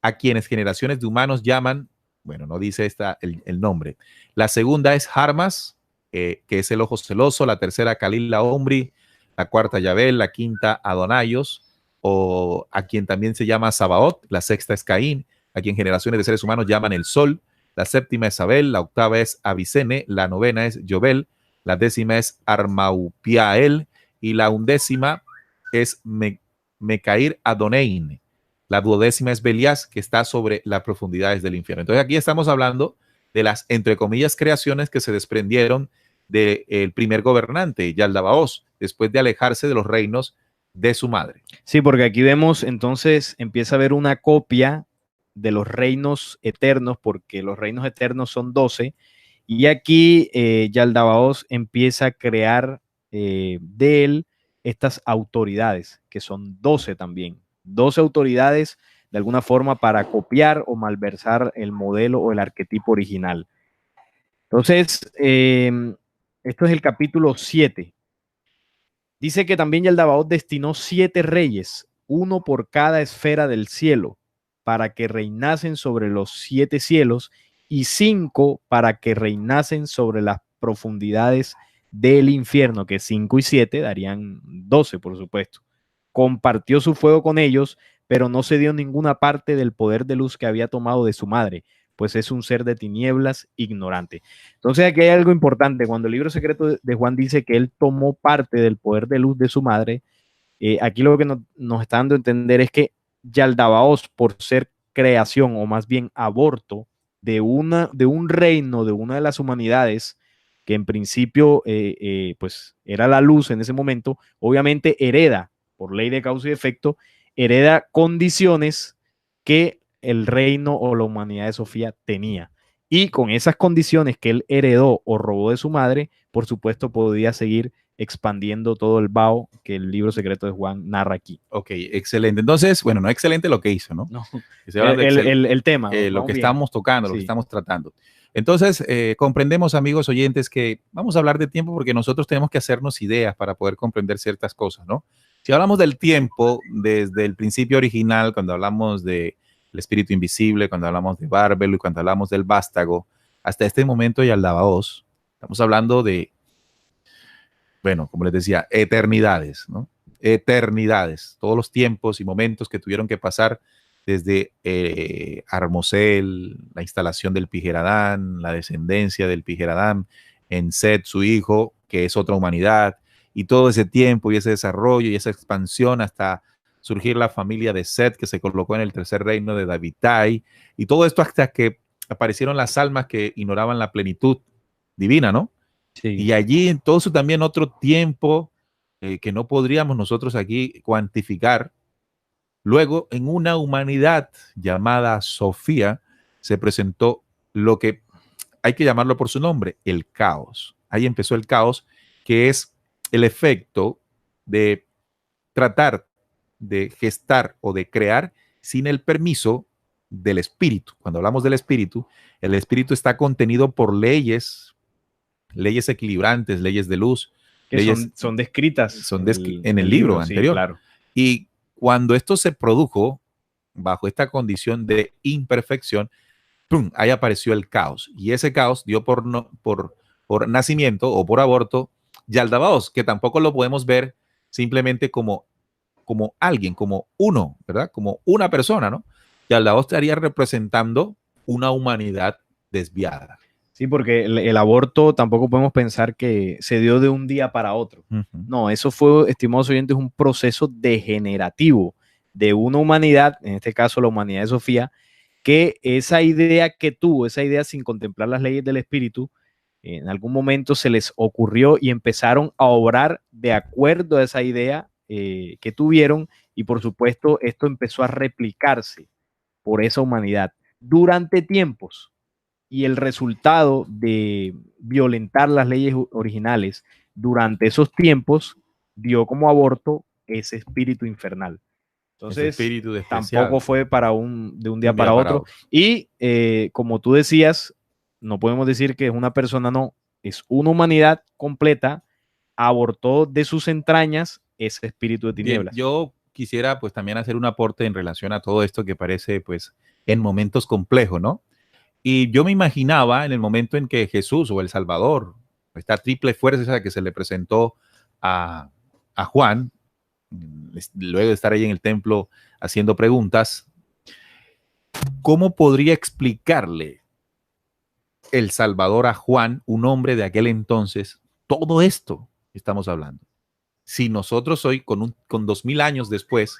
a quienes generaciones de humanos llaman, bueno, no dice el nombre. La segunda es Harmas, que es el ojo celoso. La tercera, Khalil la Omri. La cuarta, Yabel. La quinta, Adonaios, o a quien también se llama Sabaoth. La sexta es Caín, a quien generaciones de seres humanos llaman el sol. La séptima es Abel. La octava es Avicene. La novena es Yobel. La décima es Armaupiael. Y la undécima es Mecair Adonein. La duodécima es Belias, que está sobre las profundidades del infierno. Entonces aquí estamos hablando de las, entre comillas, creaciones que se desprendieron del primer gobernante, Yaldabaoth, después de alejarse de los reinos de su madre. Sí, porque aquí vemos, entonces empieza a haber una copia de los reinos eternos, porque los reinos eternos son 12, y aquí Yaldabaoth empieza a crear de él estas autoridades, que son 12 también. 12 autoridades de alguna forma para copiar o malversar el modelo o el arquetipo original. Entonces, esto es el capítulo 7. Dice que también Yaldabaoth destinó 7 reyes, uno por cada esfera del cielo, para que reinasen sobre los 7 cielos, y 5 para que reinasen sobre las profundidades del infierno, que 5 y 7 darían 12, por supuesto. Compartió su fuego con ellos, pero no se dio ninguna parte del poder de luz que había tomado de su madre, pues es un ser de tinieblas ignorante. Entonces aquí hay algo importante. Cuando el libro secreto de Juan dice que él tomó parte del poder de luz de su madre, aquí lo que nos está dando a entender es que Yaldabaoth, por ser creación o más bien aborto de un reino, de una de las humanidades, que en principio pues era la luz en ese momento, obviamente hereda, por ley de causa y efecto, hereda condiciones que el reino o la humanidad de Sofía tenía. Y con esas condiciones que él heredó o robó de su madre, por supuesto podía seguir expandiendo todo el vaho que el libro secreto de Juan narra aquí. Ok, excelente. Entonces, bueno, no excelente lo que hizo, ¿no? No, el tema. Lo que estamos tocando, lo que estamos tratando. Entonces, comprendemos, amigos oyentes, que vamos a hablar de tiempo porque nosotros tenemos que hacernos ideas para poder comprender ciertas cosas, ¿no? Si hablamos del tiempo desde el principio original, cuando hablamos del espíritu invisible, cuando hablamos de Bárbelo y cuando hablamos del vástago, hasta este momento Yaldabaoth, estamos hablando de, bueno, como les decía, eternidades, ¿no? Eternidades, todos los tiempos y momentos que tuvieron que pasar desde Armosel, la instalación del Pijeradán, la descendencia del Pijeradán en Set, su hijo, que es otra humanidad, y todo ese tiempo y ese desarrollo y esa expansión hasta surgir la familia de Set, que se colocó en el tercer reino de Davitai, y todo esto hasta que aparecieron las almas que ignoraban la plenitud divina, ¿no? Sí. Y allí, en todo eso también otro tiempo que no podríamos nosotros aquí cuantificar. Luego, en una humanidad llamada Sofía, se presentó lo que hay que llamarlo por su nombre, el caos. Ahí empezó el caos, que es el efecto de tratar de gestar o de crear sin el permiso del espíritu. Cuando hablamos del espíritu, el espíritu está contenido por leyes equilibrantes, leyes de luz. Que leyes, son descritas en el libro anterior. Sí, claro. Y cuando esto se produjo bajo esta condición de imperfección, ¡pum!, ahí apareció el caos. Y ese caos dio por nacimiento o por aborto Yaldabaoth, que tampoco lo podemos ver simplemente como alguien, como uno, ¿verdad? Como una persona, ¿no? Yaldabaoth estaría representando una humanidad desviada. Sí, porque el aborto tampoco podemos pensar que se dio de un día para otro. Ujú. No, eso fue, estimados oyentes, un proceso degenerativo de una humanidad, en este caso la humanidad de Sofía, que esa idea que tuvo, esa idea sin contemplar las leyes del espíritu, en algún momento se les ocurrió y empezaron a obrar de acuerdo a esa idea que tuvieron, y por supuesto esto empezó a replicarse por esa humanidad durante tiempos, y el resultado de violentar las leyes originales durante esos tiempos dio como aborto ese espíritu infernal. Ese Entonces, espíritu tampoco despreciable. fue de un día Un día para para otro. otro. Y como tú decías, no podemos decir que es una persona, no, es una humanidad completa, abortó de sus entrañas ese espíritu de Bien, tinieblas. yo quisiera pues también hacer un aporte en relación a todo esto que parece pues en momentos complejos, ¿no? Y yo me imaginaba en el momento en que Jesús o el Salvador, esta triple fuerza que se le presentó a, a Juan, luego de estar ahí en el templo haciendo preguntas, ¿cómo podría explicarle el Salvador a Juan, un hombre de aquel entonces, todo esto que estamos hablando? Si nosotros hoy, con 2000 años después,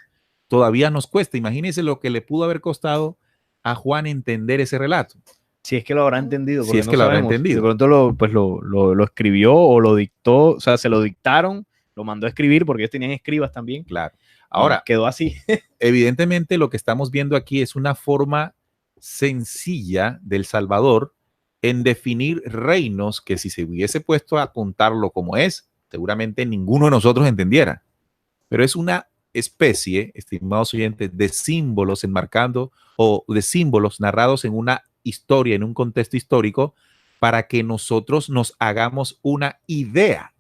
todavía nos cuesta. Imagínense lo que le pudo haber costado a Juan entender ese relato. Si es que lo habrá entendido, Si porque es no que lo habrá sabemos. De entendido. pronto lo escribió o lo dictó, o sea, se lo dictaron, lo mandó a escribir porque ellos tenían escribas también. Claro. Y Ahora, quedó así. evidentemente lo que estamos viendo aquí es una forma sencilla del Salvador en definir reinos que si se hubiese puesto a contarlo como es, seguramente ninguno de nosotros entendiera. Pero es una especie, estimados oyentes, de símbolos enmarcando o de símbolos narrados en una historia, en un contexto histórico, para que nosotros nos hagamos una idea,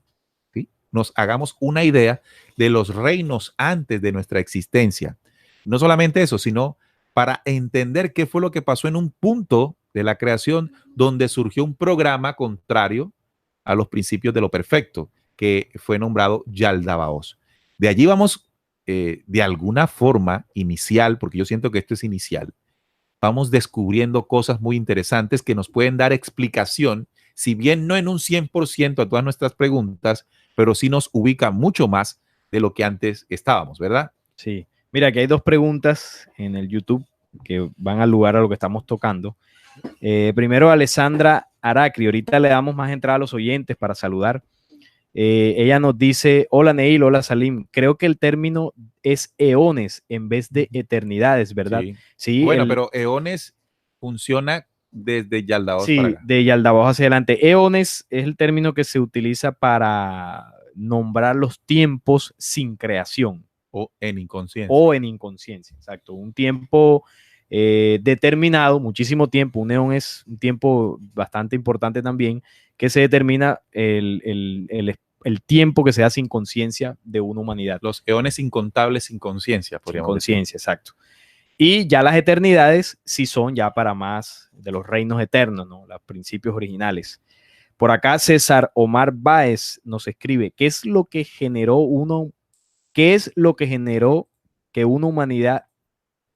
¿sí? Nos hagamos una idea de los reinos antes de nuestra existencia. No solamente eso, sino para entender qué fue lo que pasó en un punto de la creación donde surgió un programa contrario a los principios de lo perfecto, que fue nombrado Yaldabaoth. De allí vamos, de alguna forma inicial, porque yo siento que esto es inicial, vamos descubriendo cosas muy interesantes que nos pueden dar explicación, si bien no en un 100% a todas nuestras preguntas, pero sí nos ubica mucho más de lo que antes estábamos, ¿verdad? Sí. Mira, aquí hay dos preguntas en el YouTube que van al lugar a lo que estamos tocando. Primero, Alessandra Aracri. Ahorita le damos más entrada a los oyentes para saludar. Ella nos dice: hola Neil, hola Salim. Creo que el término es eones en vez de eternidades, ¿verdad? Sí. Sí, Bueno, pero eones funciona desde Yaldabaoth para sí, acá. de Yaldabaoth hacia adelante. Eones es el término que se utiliza para nombrar los tiempos sin creación O en inconsciencia. o en inconsciencia. Exacto. Un tiempo determinado, muchísimo tiempo. Un eón es un tiempo bastante importante también, que se determina el tiempo que se da sin conciencia de una humanidad. Los eones incontables sin conciencia, Sin podríamos decir. conciencia, exacto. Y ya las eternidades sí son ya para más de los reinos eternos, ¿no? Los principios originales. Por acá César Omar Báez nos escribe: ¿qué es lo que generó que una humanidad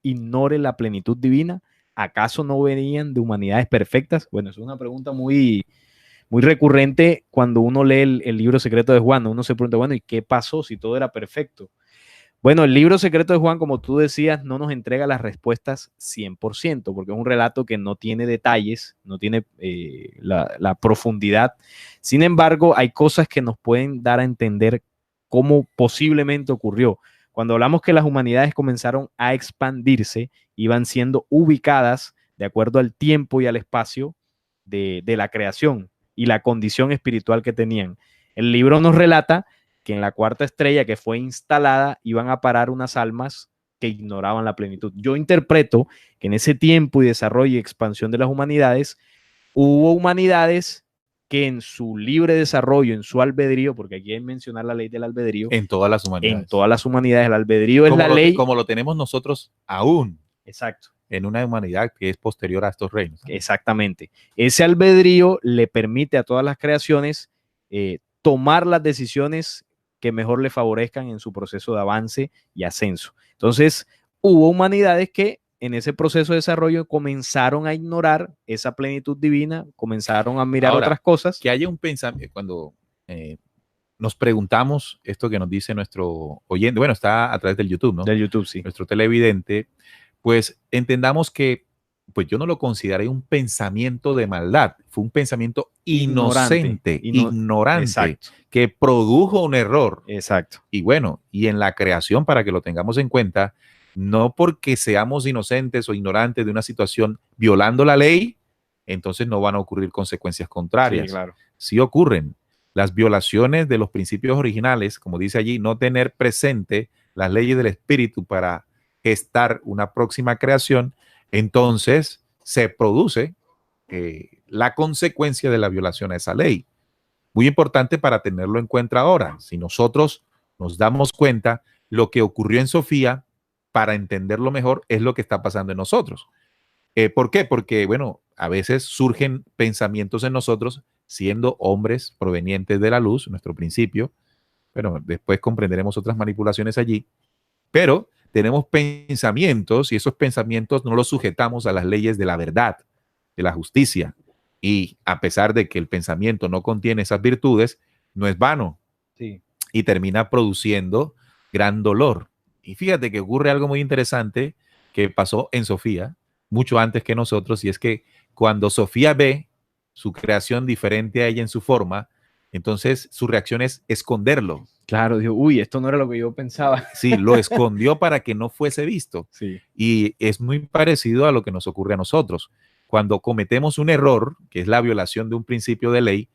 ignore la plenitud divina? ¿Acaso no venían de humanidades perfectas? Bueno, es una pregunta muy, muy recurrente cuando uno lee el libro secreto de Juan. Uno se pregunta, bueno, ¿y qué pasó si todo era perfecto? Bueno, el libro secreto de Juan, como tú decías, no nos entrega las respuestas 100%, porque es un relato que no tiene detalles, no tiene la profundidad. Sin embargo, hay cosas que nos pueden dar a entender cómo posiblemente ocurrió. Cuando hablamos que las humanidades comenzaron a expandirse, iban siendo ubicadas de acuerdo al tiempo y al espacio de la creación y la condición espiritual que tenían. El libro nos relata que en la cuarta estrella que fue instalada iban a parar unas almas que ignoraban la plenitud. Yo interpreto que en ese tiempo y desarrollo y expansión de las humanidades, hubo humanidades que en su libre desarrollo, en su albedrío, porque aquí hay que mencionar la ley del albedrío, En todas las humanidades. en todas las humanidades, el albedrío es la ley. Como lo tenemos nosotros aún. Exacto. En una humanidad que es posterior a estos reinos. Exactamente. Ese albedrío le permite a todas las creaciones tomar las decisiones que mejor le favorezcan en su proceso de avance y ascenso. Entonces, hubo humanidades que en ese proceso de desarrollo comenzaron a ignorar esa plenitud divina, comenzaron a mirar Ahora, otras cosas. Que haya un pensamiento, cuando nos preguntamos esto que nos dice nuestro oyente, bueno, está a través del YouTube, ¿no? Del YouTube, sí. Nuestro televidente, pues entendamos que pues yo no lo consideré un pensamiento de maldad, fue un pensamiento inocente, ignorante, exacto, que produjo un error. Exacto. Y bueno, y en la creación, para que lo tengamos en cuenta, no porque seamos inocentes o ignorantes de una situación violando la ley, entonces no van a ocurrir consecuencias contrarias. Sí, claro. Sí ocurren. Las violaciones de los principios originales, como dice allí, no tener presente las leyes del espíritu para gestar una próxima creación, entonces se produce la consecuencia de la violación a esa ley. Muy importante para tenerlo en cuenta ahora. Si nosotros nos damos cuenta, lo que ocurrió en Sofía, para entenderlo mejor, es lo que está pasando en nosotros. ¿Por qué? Porque, bueno, a veces surgen pensamientos en nosotros, siendo hombres provenientes de la luz, nuestro principio, pero después comprenderemos otras manipulaciones allí, pero tenemos pensamientos y esos pensamientos no los sujetamos a las leyes de la verdad, de la justicia. Y a pesar de que el pensamiento no contiene esas virtudes, no es vano. Sí. Y termina produciendo gran dolor. Y fíjate que ocurre algo muy interesante que pasó en Sofía, mucho antes que nosotros, y es que cuando Sofía ve su creación diferente a ella en su forma, entonces su reacción es esconderlo. Claro, dijo, uy, esto no era lo que yo pensaba. Sí, lo escondió para que no fuese visto. Sí. Y es muy parecido a lo que nos ocurre a nosotros. Cuando cometemos un error, que es la violación de un principio de ley,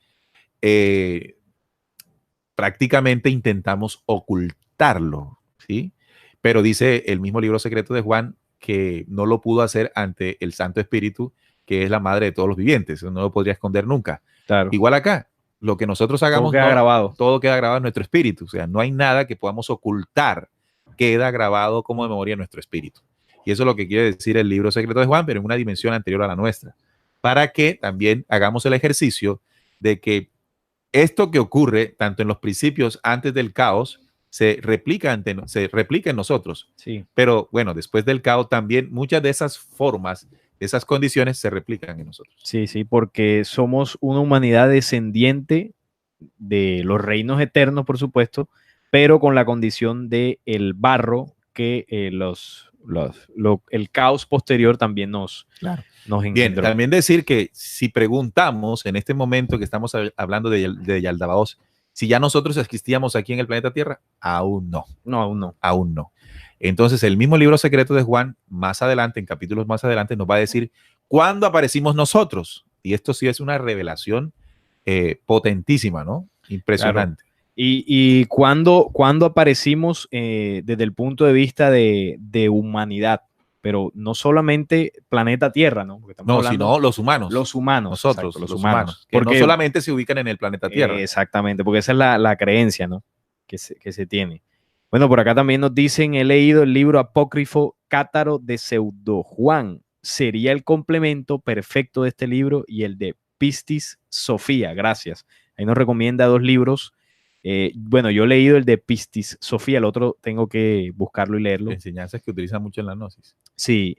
prácticamente intentamos ocultarlo, ¿sí? Pero dice el mismo libro secreto de Juan que no lo pudo hacer ante el Santo Espíritu, que es la madre de todos los vivientes. No lo podría esconder nunca. Claro. Igual acá, lo que nosotros hagamos, todo queda grabado. Todo queda grabado en nuestro espíritu. O sea, no hay nada que podamos ocultar. Queda grabado como memoria en nuestro espíritu. Y eso es lo que quiere decir el libro secreto de Juan, pero en una dimensión anterior a la nuestra. Para que también hagamos el ejercicio de que esto que ocurre, tanto en los principios antes del caos, se replica en nosotros. Sí. Pero bueno, después del caos también muchas de esas formas, de esas condiciones se replican en nosotros. Sí, sí, porque somos una humanidad descendiente de los reinos eternos, por supuesto, pero con la condición de el barro que el caos posterior también nos engendró. Bien, también decir que si preguntamos en este momento que estamos hablando de Yaldabaoth, si ya nosotros existíamos aquí en el planeta Tierra, aún no. No, aún no. Aún no. Entonces, el mismo libro secreto de Juan, más adelante, en capítulos más adelante, nos va a decir cuándo aparecimos nosotros. Y esto sí es una revelación potentísima, ¿no? Impresionante. Claro. Y cuando aparecimos desde el punto de vista de humanidad, pero no solamente planeta Tierra, ¿no? Porque no, sino los humanos. Los humanos. Nosotros, exacto, los humanos. Que porque no solamente se ubican en el planeta Tierra. Exactamente, porque esa es la creencia, ¿no? Que se tiene. Bueno, por acá también nos dicen, he leído el libro apócrifo Cátaro de Pseudo Juan. Sería el complemento perfecto de este libro y el de Pistis Sofía. Gracias. Ahí nos recomienda 2 libros. Bueno, yo he leído el de Pistis Sofía, el otro tengo que buscarlo y leerlo. Enseñanzas que utilizan mucho en la gnosis. Sí,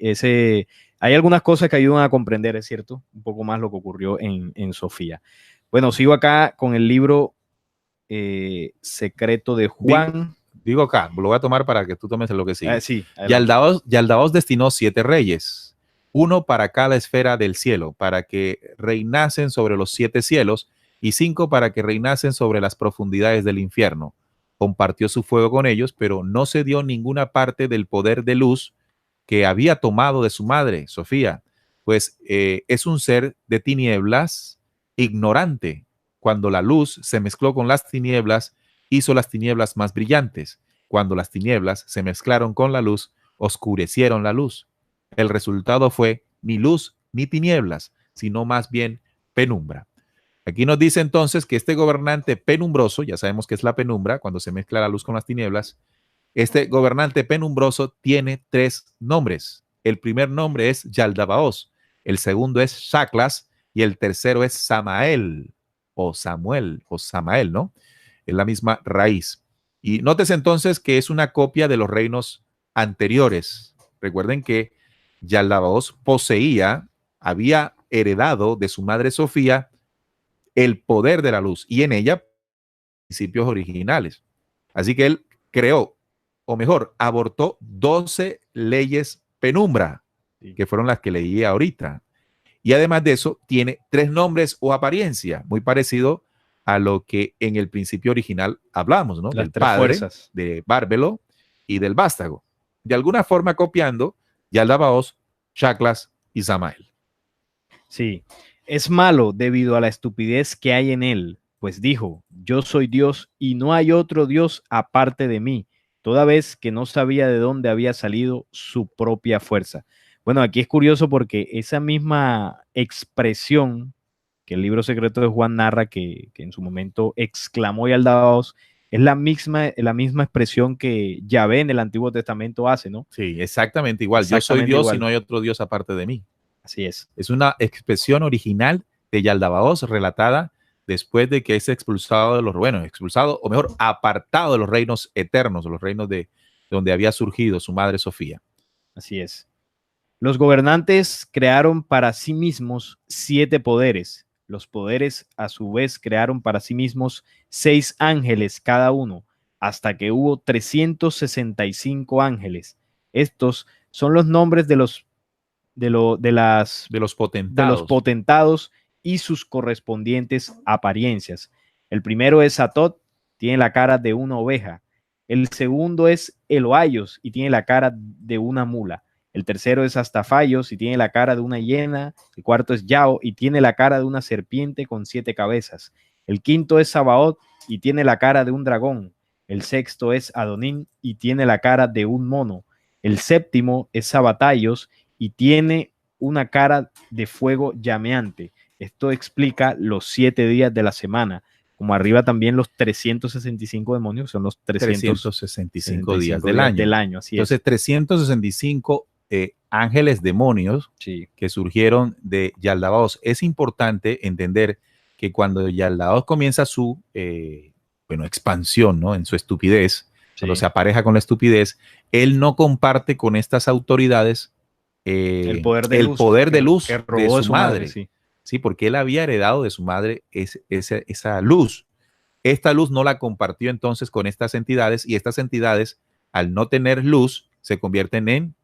hay algunas cosas que ayudan a comprender, es cierto, un poco más lo que ocurrió en Sofía. Bueno, sigo acá con el libro secreto de Juan. Digo acá, lo voy a tomar para que tú tomes lo que sigue. Sí, Yaldabaoth destinó 7 reyes, uno para cada esfera del cielo, para que reinasen sobre los 7 cielos, y 5 para que reinasen sobre las profundidades del infierno. Compartió su fuego con ellos, pero no se dio ninguna parte del poder de luz que había tomado de su madre, Sofía, pues es un ser de tinieblas ignorante. Cuando la luz se mezcló con las tinieblas, hizo las tinieblas más brillantes. Cuando las tinieblas se mezclaron con la luz, oscurecieron la luz. El resultado fue ni luz ni tinieblas, sino más bien penumbra. Aquí nos dice entonces que este gobernante penumbroso, ya sabemos que es la penumbra, cuando se mezcla la luz con las tinieblas, este gobernante penumbroso tiene 3 nombres. El primer nombre es Yaldabaoth, el segundo es Shaklas y el tercero es Samael o Samuel o Samael, ¿no? Es la misma raíz. Y nótese entonces que es una copia de los reinos anteriores. Recuerden que Yaldabaoth había heredado de su madre Sofía el poder de la luz y en ella principios originales. Así que él creó, o mejor, abortó 12 leyes penumbra, que fueron las que leí ahorita. Y además de eso, tiene 3 nombres o apariencia, muy parecido a lo que en el principio original hablamos, ¿no? Las del 3 padre, fuerzas. de Bárbelo y del vástago. De alguna forma copiando Yaldabaoth, Shaklas y Samael. Sí, es malo debido a la estupidez que hay en él, pues dijo, yo soy Dios y no hay otro Dios aparte de mí, toda vez que no sabía de dónde había salido su propia fuerza. Bueno, aquí es curioso porque esa misma expresión que el libro secreto de Juan narra que en su momento exclamó Yaldabaoth, es la misma expresión que Yahvé en el Antiguo Testamento hace, ¿no? Sí, exactamente igual. Yo soy Dios y no hay otro Dios aparte de mí. Así es. Es una expresión original de Yaldabaoth relatada después de que es expulsado de los, expulsado, o mejor, apartado de los reinos eternos, los reinos de donde había surgido su madre Sofía. Así es. Los gobernantes crearon para sí mismos 7 poderes. Los poderes, a su vez, crearon para sí mismos 6 ángeles cada uno, hasta que hubo 365 ángeles. Estos son los nombres de los potentados y sus correspondientes apariencias. El primero es Atot, tiene la cara de una oveja. El segundo es Eloaios y tiene la cara de una mula. El tercero es Astafaios y tiene la cara de una hiena. El cuarto es Yao y tiene la cara de una serpiente con 7 cabezas. El quinto es Sabaoth y tiene la cara de un dragón. El sexto es Adonín y tiene la cara de un mono. El séptimo es Sabataios y tiene una cara de fuego llameante. Esto explica los 7 días de la semana. Como arriba también los 365 demonios, son los 365 días del año. Así entonces, es. 365 ángeles demonios que surgieron de Yaldabaoth. Es importante entender que cuando Yaldabaoth comienza su expansión, ¿no? En su estupidez, cuando se apareja con la estupidez, él no comparte con estas autoridades el poder de luz que robó de su madre. Sí, porque él había heredado de su madre esa luz. Esta luz no la compartió entonces con estas entidades y estas entidades, al no tener luz, se convierten en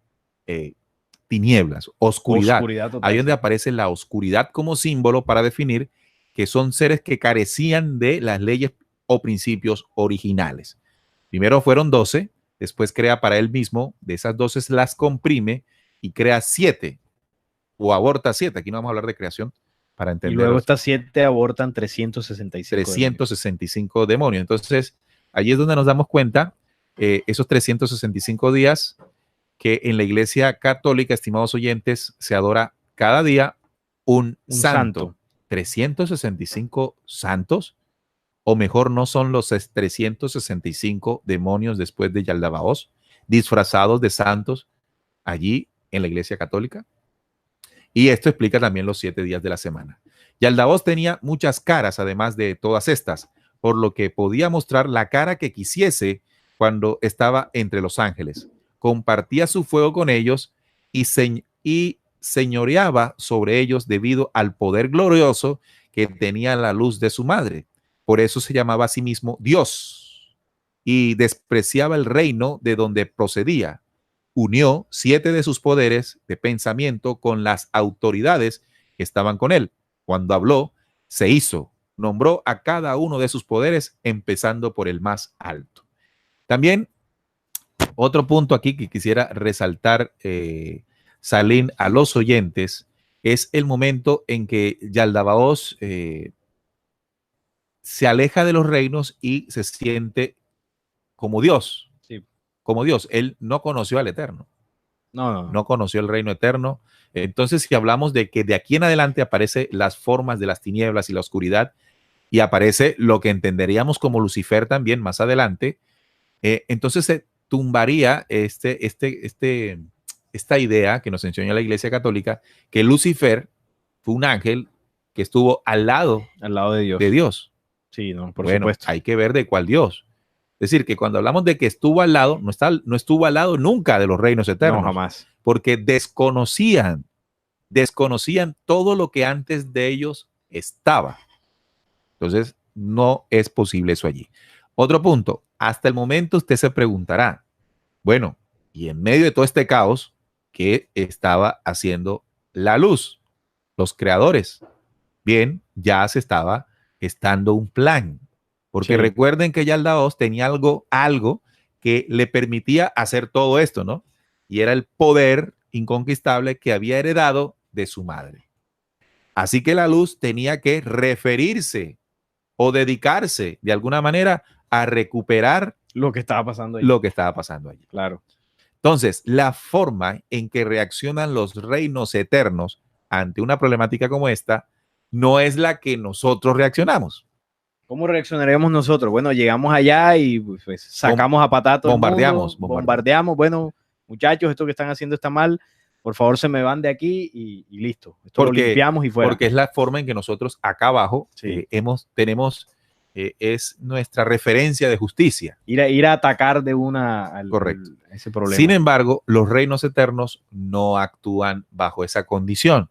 tinieblas, oscuridad. Ahí donde aparece la oscuridad como símbolo para definir que son seres que carecían de las leyes o principios originales. Primero fueron 12, después crea para él mismo, de esas 12 las comprime y crea 7 o aborta 7. Aquí no vamos a hablar de creación para entender. Y luego estas 7 abortan 365 demonios. Entonces, allí es donde nos damos cuenta, esos 365 días que en la Iglesia Católica, estimados oyentes, se adora cada día un santo. 365 santos, o mejor, no son los 365 demonios después de Yaldabaoth, disfrazados de santos allí en la Iglesia Católica. Y esto explica también los 7 días de la semana. Yaldabaoth tenía muchas caras, además de todas estas, por lo que podía mostrar la cara que quisiese cuando estaba entre los ángeles. Compartía su fuego con ellos y señoreaba sobre ellos debido al poder glorioso que tenía la luz de su madre. Por eso se llamaba a sí mismo Dios y despreciaba el reino de donde procedía. Unió 7 de sus poderes de pensamiento con las autoridades que estaban con él. Cuando habló, se hizo, nombró a cada uno de sus poderes, empezando por el más alto. También, otro punto aquí que quisiera resaltar, Salim, a los oyentes, es el momento en que Yaldabaoth se aleja de los reinos y se siente como Dios. Como Dios, él no conoció al Eterno. No conoció el reino eterno. Entonces, si hablamos de que de aquí en adelante aparecen las formas de las tinieblas y la oscuridad, y aparece lo que entenderíamos como Lucifer también más adelante, entonces se tumbaría esta idea que nos enseñó la Iglesia Católica, que Lucifer fue un ángel que estuvo al lado de Dios. Sí, no, por supuesto. Hay que ver de cuál Dios. Es decir, que cuando hablamos de que estuvo al lado, no estuvo al lado nunca de los reinos eternos. No, jamás. porque desconocían todo lo que antes de ellos estaba. Entonces, no es posible eso allí. Otro punto, hasta el momento usted se preguntará, bueno, y en medio de todo este caos, ¿qué estaba haciendo la luz? Los creadores. Bien, ya se estaba gestando un plan, porque recuerden que Yaldabaoth tenía algo que le permitía hacer todo esto, ¿no? Y era el poder inconquistable que había heredado de su madre. Así que la luz tenía que referirse o dedicarse de alguna manera a recuperar lo que estaba pasando allí. Lo que estaba pasando allí. Claro. Entonces, la forma en que reaccionan los reinos eternos ante una problemática como esta no es la que nosotros reaccionamos. ¿Cómo reaccionaremos nosotros? Bueno, llegamos allá y pues sacamos a patato. Bombardeamos. Bueno, muchachos, esto que están haciendo está mal. Por favor, se me van de aquí y listo. Esto lo limpiamos y fuera. Porque es la forma en que nosotros acá abajo tenemos es nuestra referencia de justicia. Ir a atacar de una ese problema. Sin embargo, los reinos eternos no actúan bajo esa condición.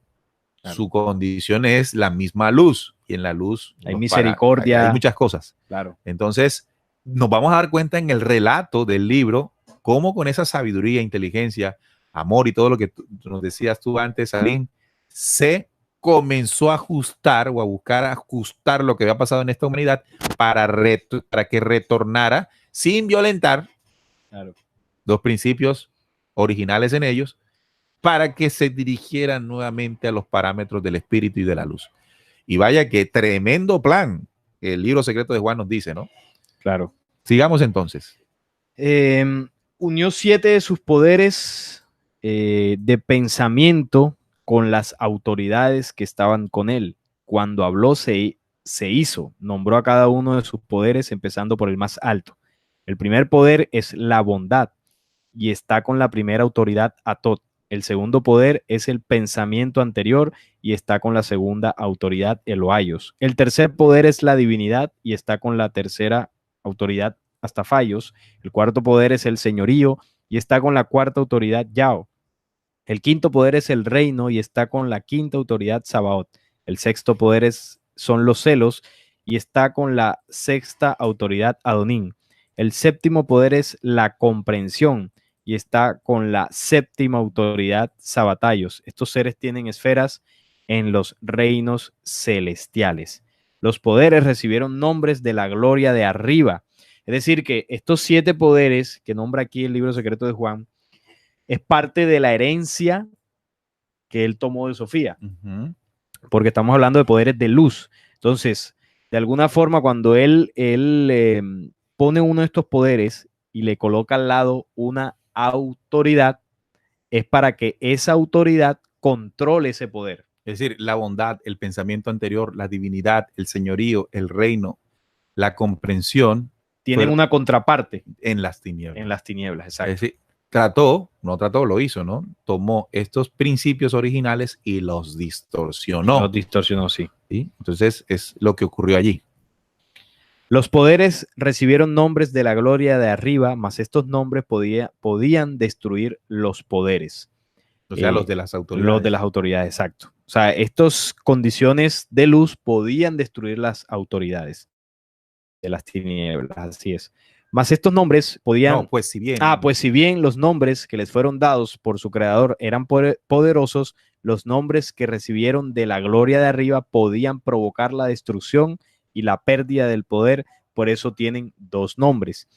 Claro. Su condición es la misma luz, y en la luz hay misericordia. Hay muchas cosas. Claro. Entonces, nos vamos a dar cuenta en el relato del libro cómo con esa sabiduría, inteligencia, amor y todo lo que nos decías tú antes, Aline, se comenzó a ajustar o a buscar ajustar lo que había pasado en esta humanidad para que retornara sin violentar los principios originales en ellos, para que se dirigieran nuevamente a los parámetros del espíritu y de la luz. Y vaya que tremendo plan el libro secreto de Juan nos dice, ¿no? Claro. Sigamos entonces. Unió 7 de sus poderes de pensamiento con las autoridades que estaban con él. Cuando habló se hizo, nombró a cada uno de sus poderes empezando por el más alto. El primer poder es la bondad y está con la primera autoridad Atot. El segundo poder es el pensamiento anterior y está con la segunda autoridad Eloaios. El tercer poder es la divinidad y está con la tercera autoridad Astafaios. El cuarto poder es el señorío y está con la cuarta autoridad Yao. El quinto poder es el reino y está con la quinta autoridad Sabaoth. El sexto poder son los celos y está con la sexta autoridad Adonín. El séptimo poder es la comprensión y está con la séptima autoridad Sabatayos. Estos seres tienen esferas en los reinos celestiales. Los poderes recibieron nombres de la gloria de arriba. Es decir, que estos 7 poderes que nombra aquí el libro secreto de Juan es parte de la herencia que él tomó de Sofía. Porque estamos hablando de poderes de luz. Entonces, de alguna forma, cuando él pone uno de estos poderes y le coloca al lado una autoridad, es para que esa autoridad controle ese poder. Es decir, la bondad, el pensamiento anterior, la divinidad, el señorío, el reino, la comprensión. Tienen una contraparte. En las tinieblas. En las tinieblas, exacto. Es decir, lo hizo, ¿no? Tomó estos principios originales y los distorsionó. Los distorsionó, sí. ¿Sí? Entonces, es lo que ocurrió allí. Los poderes recibieron nombres de la gloria de arriba, mas estos nombres podían destruir los poderes. O sea, los de las autoridades. Los de las autoridades, exacto. O sea, estas condiciones de luz podían destruir las autoridades de las tinieblas, así es. Mas estos nombres podían... No, pues si bien. Pues si bien los nombres que les fueron dados por su creador eran poderosos, los nombres que recibieron de la gloria de arriba podían provocar la destrucción y la pérdida del poder, por eso tienen 2 nombres.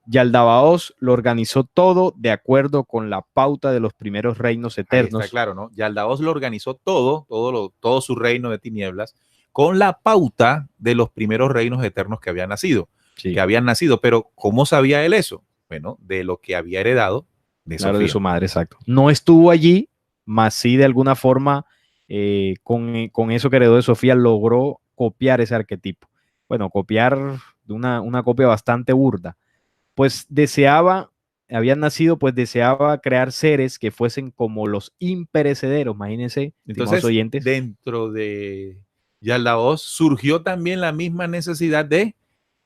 Yaldabaoth lo organizó todo de acuerdo con la pauta de los primeros reinos eternos. Ahí está claro, ¿no? Yaldabaoth lo organizó todo su reino de tinieblas con la pauta de los primeros reinos eternos que habían nacido. Sí. Pero ¿cómo sabía él eso? Bueno, de lo que había heredado de Sofía. De su madre, exacto. No estuvo allí, mas sí de alguna forma con eso que heredó de Sofía logró copiar ese arquetipo. Bueno, copiar de una copia bastante burda. Pues deseaba crear seres que fuesen como los imperecederos, imagínense, entonces, oyentes. Dentro de Yaldabaoth surgió también la misma necesidad de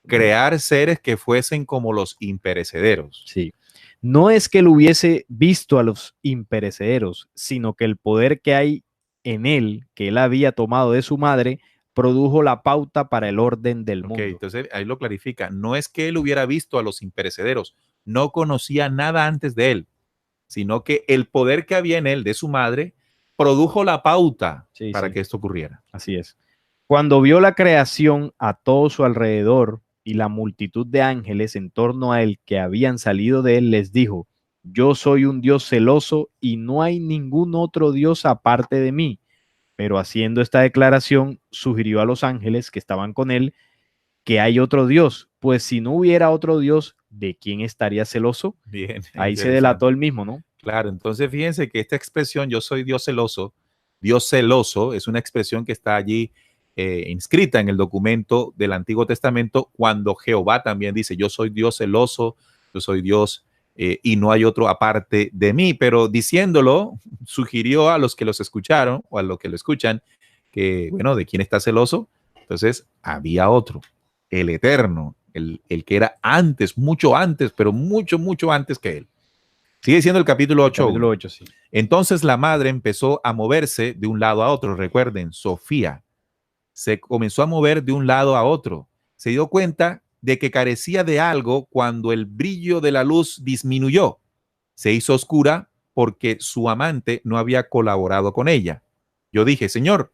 crear seres que fuesen como los imperecederos. Sí. No es que él hubiese visto a los imperecederos, sino que el poder que hay en él, que él había tomado de su madre, produjo la pauta para el orden del mundo. Entonces ahí lo clarifica. No es que él hubiera visto a los imperecederos, no conocía nada antes de él, sino que el poder que había en él, de su madre, produjo la pauta para que esto ocurriera. Así es. Cuando vio la creación a todo su alrededor y la multitud de ángeles en torno a él que habían salido de él, les dijo: yo soy un Dios celoso y no hay ningún otro Dios aparte de mí. Pero haciendo esta declaración, sugirió a los ángeles que estaban con él que hay otro Dios, pues si no hubiera otro Dios, ¿de quién estaría celoso? Bien, ahí se delató el mismo, ¿no? Claro, entonces fíjense que esta expresión, yo soy Dios celoso, es una expresión que está allí inscrita en el documento del Antiguo Testamento, cuando Jehová también dice, yo soy Dios celoso, yo soy Dios y no hay otro aparte de mí, pero diciéndolo, sugirió a los que los escucharon o a los que lo escuchan que, bueno, ¿de quién está celoso? Entonces, había otro, el Eterno, el que era antes, mucho antes, pero mucho, mucho antes que él. Sigue siendo el capítulo 8. Capítulo 8, sí. Entonces la madre empezó a moverse de un lado a otro. Recuerden, Sofía se comenzó a mover de un lado a otro. Se dio cuenta de que carecía de algo cuando el brillo de la luz disminuyó. Se hizo oscura porque su amante no había colaborado con ella. Yo dije, Señor,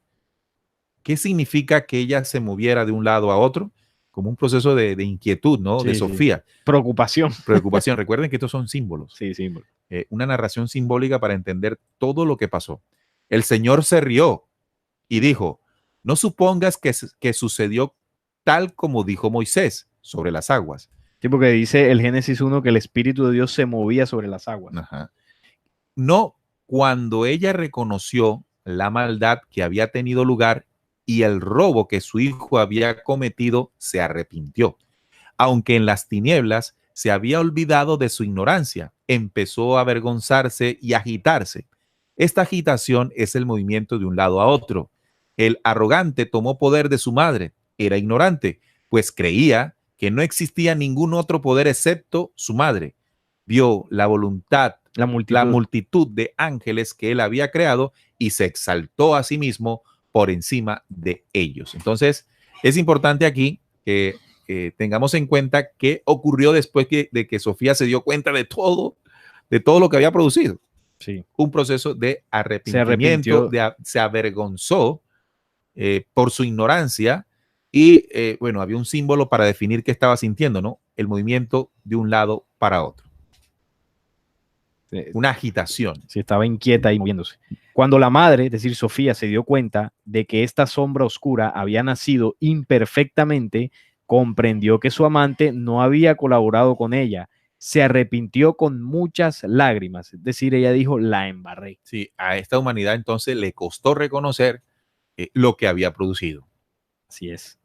¿qué significa que ella se moviera de un lado a otro? Como un proceso de inquietud, ¿no? Sí, de Sofía. Sí. Preocupación. Preocupación. Recuerden que estos son símbolos. Sí, símbolos. Una narración simbólica para entender todo lo que pasó. El Señor se rió y dijo, no supongas que sucedió tal como dijo Moisés sobre las aguas. Sí, porque dice el Génesis 1 que el Espíritu de Dios se movía sobre las aguas. Ajá. No, cuando ella reconoció la maldad que había tenido lugar y el robo que su hijo había cometido, se arrepintió. Aunque en las tinieblas se había olvidado de su ignorancia, empezó a avergonzarse y agitarse. Esta agitación es el movimiento de un lado a otro. El arrogante tomó poder de su madre. Era ignorante, pues creía que no existía ningún otro poder excepto su madre. Vio la voluntad, la multitud de ángeles que él había creado y se exaltó a sí mismo por encima de ellos. Entonces, es importante aquí que tengamos en cuenta qué ocurrió después de que Sofía se dio cuenta de todo lo que había producido. Sí. Un proceso de arrepentimiento, se avergonzó por su ignorancia y, bueno, había un símbolo para definir qué estaba sintiendo, ¿no? El movimiento de un lado para otro. Una agitación. Sí, estaba inquieta y moviéndose. Cuando la madre, es decir, Sofía, se dio cuenta de que esta sombra oscura había nacido imperfectamente, comprendió que su amante no había colaborado con ella. Se arrepintió con muchas lágrimas. Es decir, ella dijo, la embarré. Sí, a esta humanidad entonces le costó reconocer lo que había producido. Así es.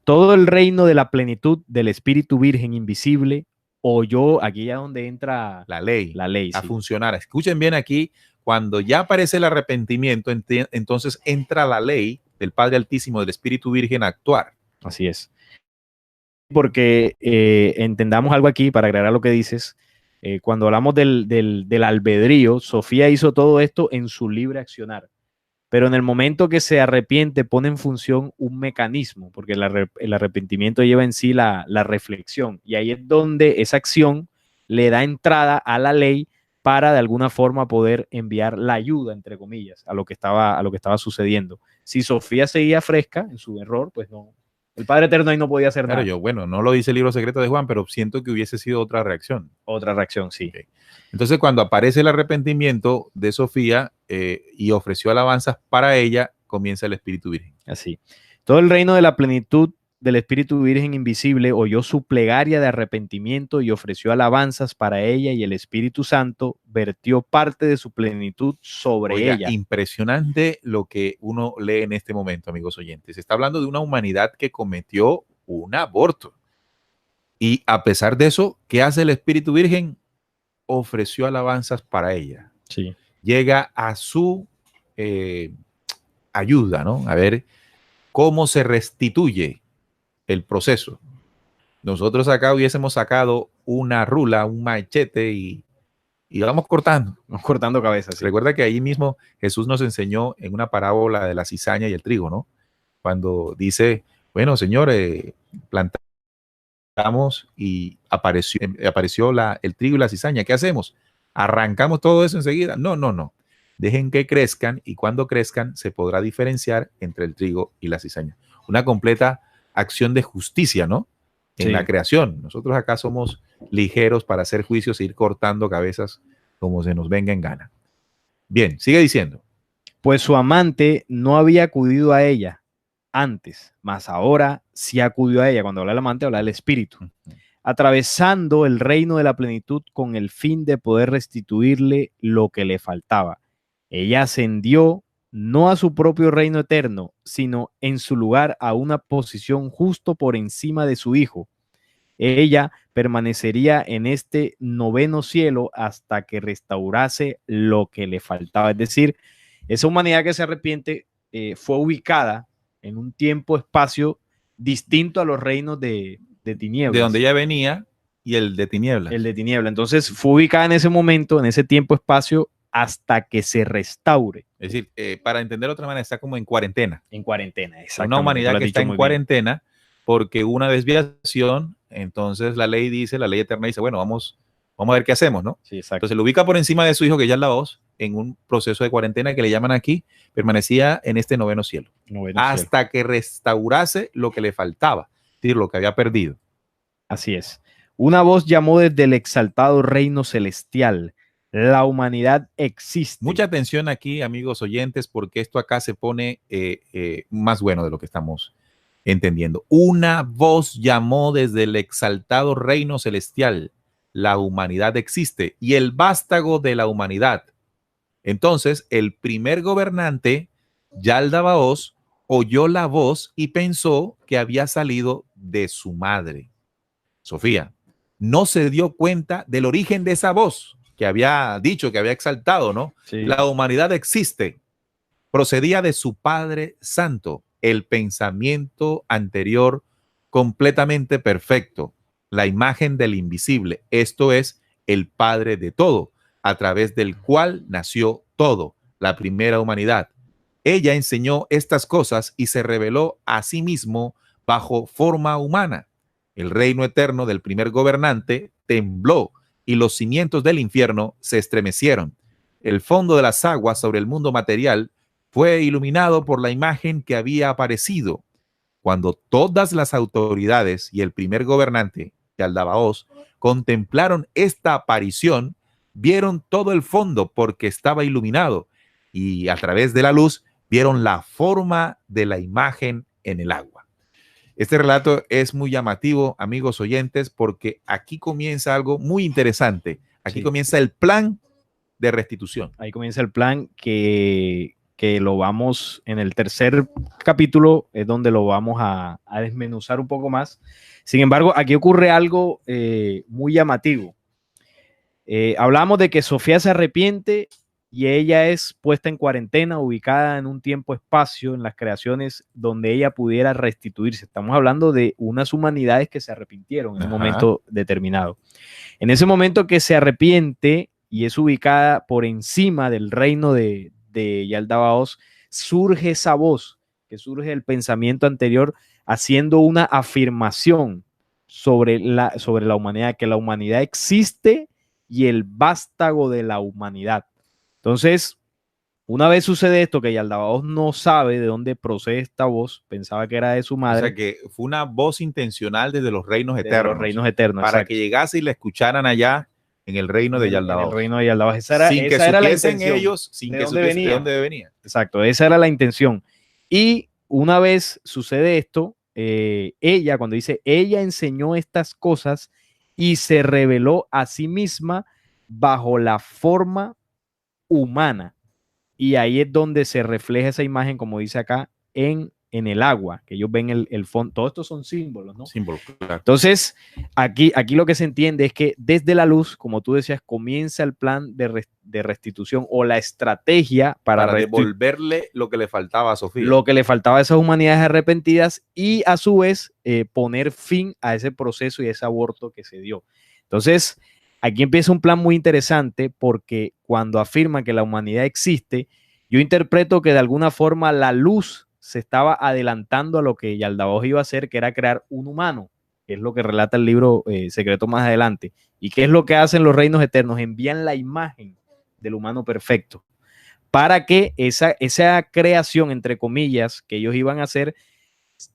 Todo el reino de la plenitud del Espíritu Virgen invisible oyó, aquí ya donde entra la ley a sí. funcionar. Escuchen bien aquí, cuando ya aparece el arrepentimiento, entonces entra la ley del Padre Altísimo, del Espíritu Virgen a actuar. Así es. Porque entendamos algo aquí para agregar lo que dices. Cuando hablamos del albedrío, Sofía hizo todo esto en su libre accionar. Pero en el momento que se arrepiente, pone en función un mecanismo, porque el arrepentimiento lleva en sí la reflexión. Y ahí es donde esa acción le da entrada a la ley para de alguna forma poder enviar la ayuda, entre comillas, a lo que estaba sucediendo. Si Sofía seguía fresca en su error, pues no. El Padre Eterno ahí no podía hacer nada. Bueno, no lo dice el libro secreto de Juan, pero siento que hubiese sido otra reacción. Otra reacción, sí. Okay. Entonces, cuando aparece el arrepentimiento de Sofía y ofreció alabanzas para ella, comienza el Espíritu Virgen. Así. Todo el reino de la plenitud del Espíritu Virgen invisible oyó su plegaria de arrepentimiento y ofreció alabanzas para ella, y el Espíritu Santo vertió parte de su plenitud sobre ella. Impresionante lo que uno lee en este momento, amigos oyentes. Se está hablando de una humanidad que cometió un aborto. Y a pesar de eso, ¿qué hace el Espíritu Virgen? Ofreció alabanzas para ella. Sí. Llega a su ayuda, ¿no? A ver cómo se restituye el proceso. Nosotros acá hubiésemos sacado una rula, un machete y vamos cortando. Vamos cortando cabezas. Sí. Recuerda que ahí mismo Jesús nos enseñó en una parábola de la cizaña y el trigo, ¿no? Cuando dice, bueno, Señor, plantamos y apareció el trigo y la cizaña. ¿Qué hacemos? ¿Arrancamos todo eso enseguida? No, no, no. Dejen que crezcan y cuando crezcan se podrá diferenciar entre el trigo y la cizaña. Una completa acción de justicia, ¿no? En la creación. Nosotros acá somos ligeros para hacer juicios e ir cortando cabezas como se nos venga en gana. Bien, sigue diciendo. Pues su amante no había acudido a ella antes, mas ahora sí acudió a ella. Cuando habla del amante, habla del espíritu. Atravesando el reino de la plenitud con el fin de poder restituirle lo que le faltaba. Ella ascendió no a su propio reino eterno, sino en su lugar a una posición justo por encima de su hijo. Ella permanecería en este noveno cielo hasta que restaurase lo que le faltaba. Es decir, esa humanidad que se arrepiente fue ubicada en un tiempo-espacio distinto a los reinos de tinieblas. De donde ella venía y el de tinieblas. El de tinieblas. Entonces fue ubicada en ese momento, en ese tiempo-espacio, hasta que se restaure. Es decir, para entender de otra manera, está como en cuarentena. En cuarentena, exacto. Una humanidad que está en cuarentena porque hubo una desviación, entonces la ley eterna dice, bueno, vamos a ver qué hacemos, ¿no? Sí, exacto. Entonces lo ubica por encima de su hijo, que ya es la voz, en un proceso de cuarentena que le llaman aquí, permanecía en este noveno cielo. Hasta que restaurase lo que le faltaba, es decir, lo que había perdido. Así es. Una voz llamó desde el exaltado reino celestial. La humanidad existe. Mucha atención aquí, amigos oyentes, porque esto acá se pone más bueno de lo que estamos entendiendo. Una voz llamó desde el exaltado reino celestial. La humanidad existe y el vástago de la humanidad. Entonces, el primer gobernante, Yaldabaoth, oyó la voz y pensó que había salido de su madre. Sofía, no se dio cuenta del origen de esa voz que había dicho, que había exaltado, ¿no? Sí. La humanidad existe. Procedía de su Padre Santo, el pensamiento anterior completamente perfecto, la imagen del invisible, esto es, el Padre de todo, a través del cual nació todo, la primera humanidad. Ella enseñó estas cosas y se reveló a sí mismo bajo forma humana. El reino eterno del primer gobernante tembló y los cimientos del infierno se estremecieron. El fondo de las aguas sobre el mundo material fue iluminado por la imagen que había aparecido. Cuando todas las autoridades y el primer gobernante, Yaldabaoth, contemplaron esta aparición, vieron todo el fondo porque estaba iluminado y a través de la luz vieron la forma de la imagen en el agua. Este relato es muy llamativo, amigos oyentes, porque aquí comienza algo muy interesante. Aquí comienza el plan de restitución. Ahí comienza el plan que lo vamos, en el tercer capítulo, es donde lo vamos a desmenuzar un poco más. Sin embargo, aquí ocurre algo muy llamativo. Hablamos de que Sofía se arrepiente y ella es puesta en cuarentena, ubicada en un tiempo-espacio, en las creaciones donde ella pudiera restituirse. Estamos hablando de unas humanidades que se arrepintieron en un momento determinado. En ese momento que se arrepiente y es ubicada por encima del reino de Yaldabaoth, surge esa voz, que surge del pensamiento anterior, haciendo una afirmación sobre la humanidad, que la humanidad existe y el vástago de la humanidad. Entonces, una vez sucede esto, que Yaldabaoth no sabe de dónde procede esta voz, pensaba que era de su madre. O sea, que fue una voz intencional desde los reinos eternos. De los reinos eternos, para que llegase y la escucharan allá en el reino de Yaldabaoth. En el reino de Yaldabaoth. Esa era la intención. Ellos, sin que supiesen de dónde venía. Exacto, esa era la intención. Y una vez sucede esto, ella, cuando dice, ella enseñó estas cosas y se reveló a sí misma bajo la forma humana. Y ahí es donde se refleja esa imagen, como dice acá, en el agua, que ellos ven el fondo. Todos estos son símbolos, ¿no? Símbolos, claro. Entonces, aquí lo que se entiende es que desde la luz, como tú decías, comienza el plan de restitución o la estrategia para devolverle lo que le faltaba a Sofía. Lo que le faltaba a esas humanidades arrepentidas y a su vez poner fin a ese proceso y a ese aborto que se dio. Entonces, aquí empieza un plan muy interesante porque cuando afirma que la humanidad existe, yo interpreto que de alguna forma la luz se estaba adelantando a lo que Yaldabaoth iba a hacer, que era crear un humano, que es lo que relata el libro secreto más adelante. ¿Y qué es lo que hacen los reinos eternos? Envían la imagen del humano perfecto para que esa creación, entre comillas, que ellos iban a hacer,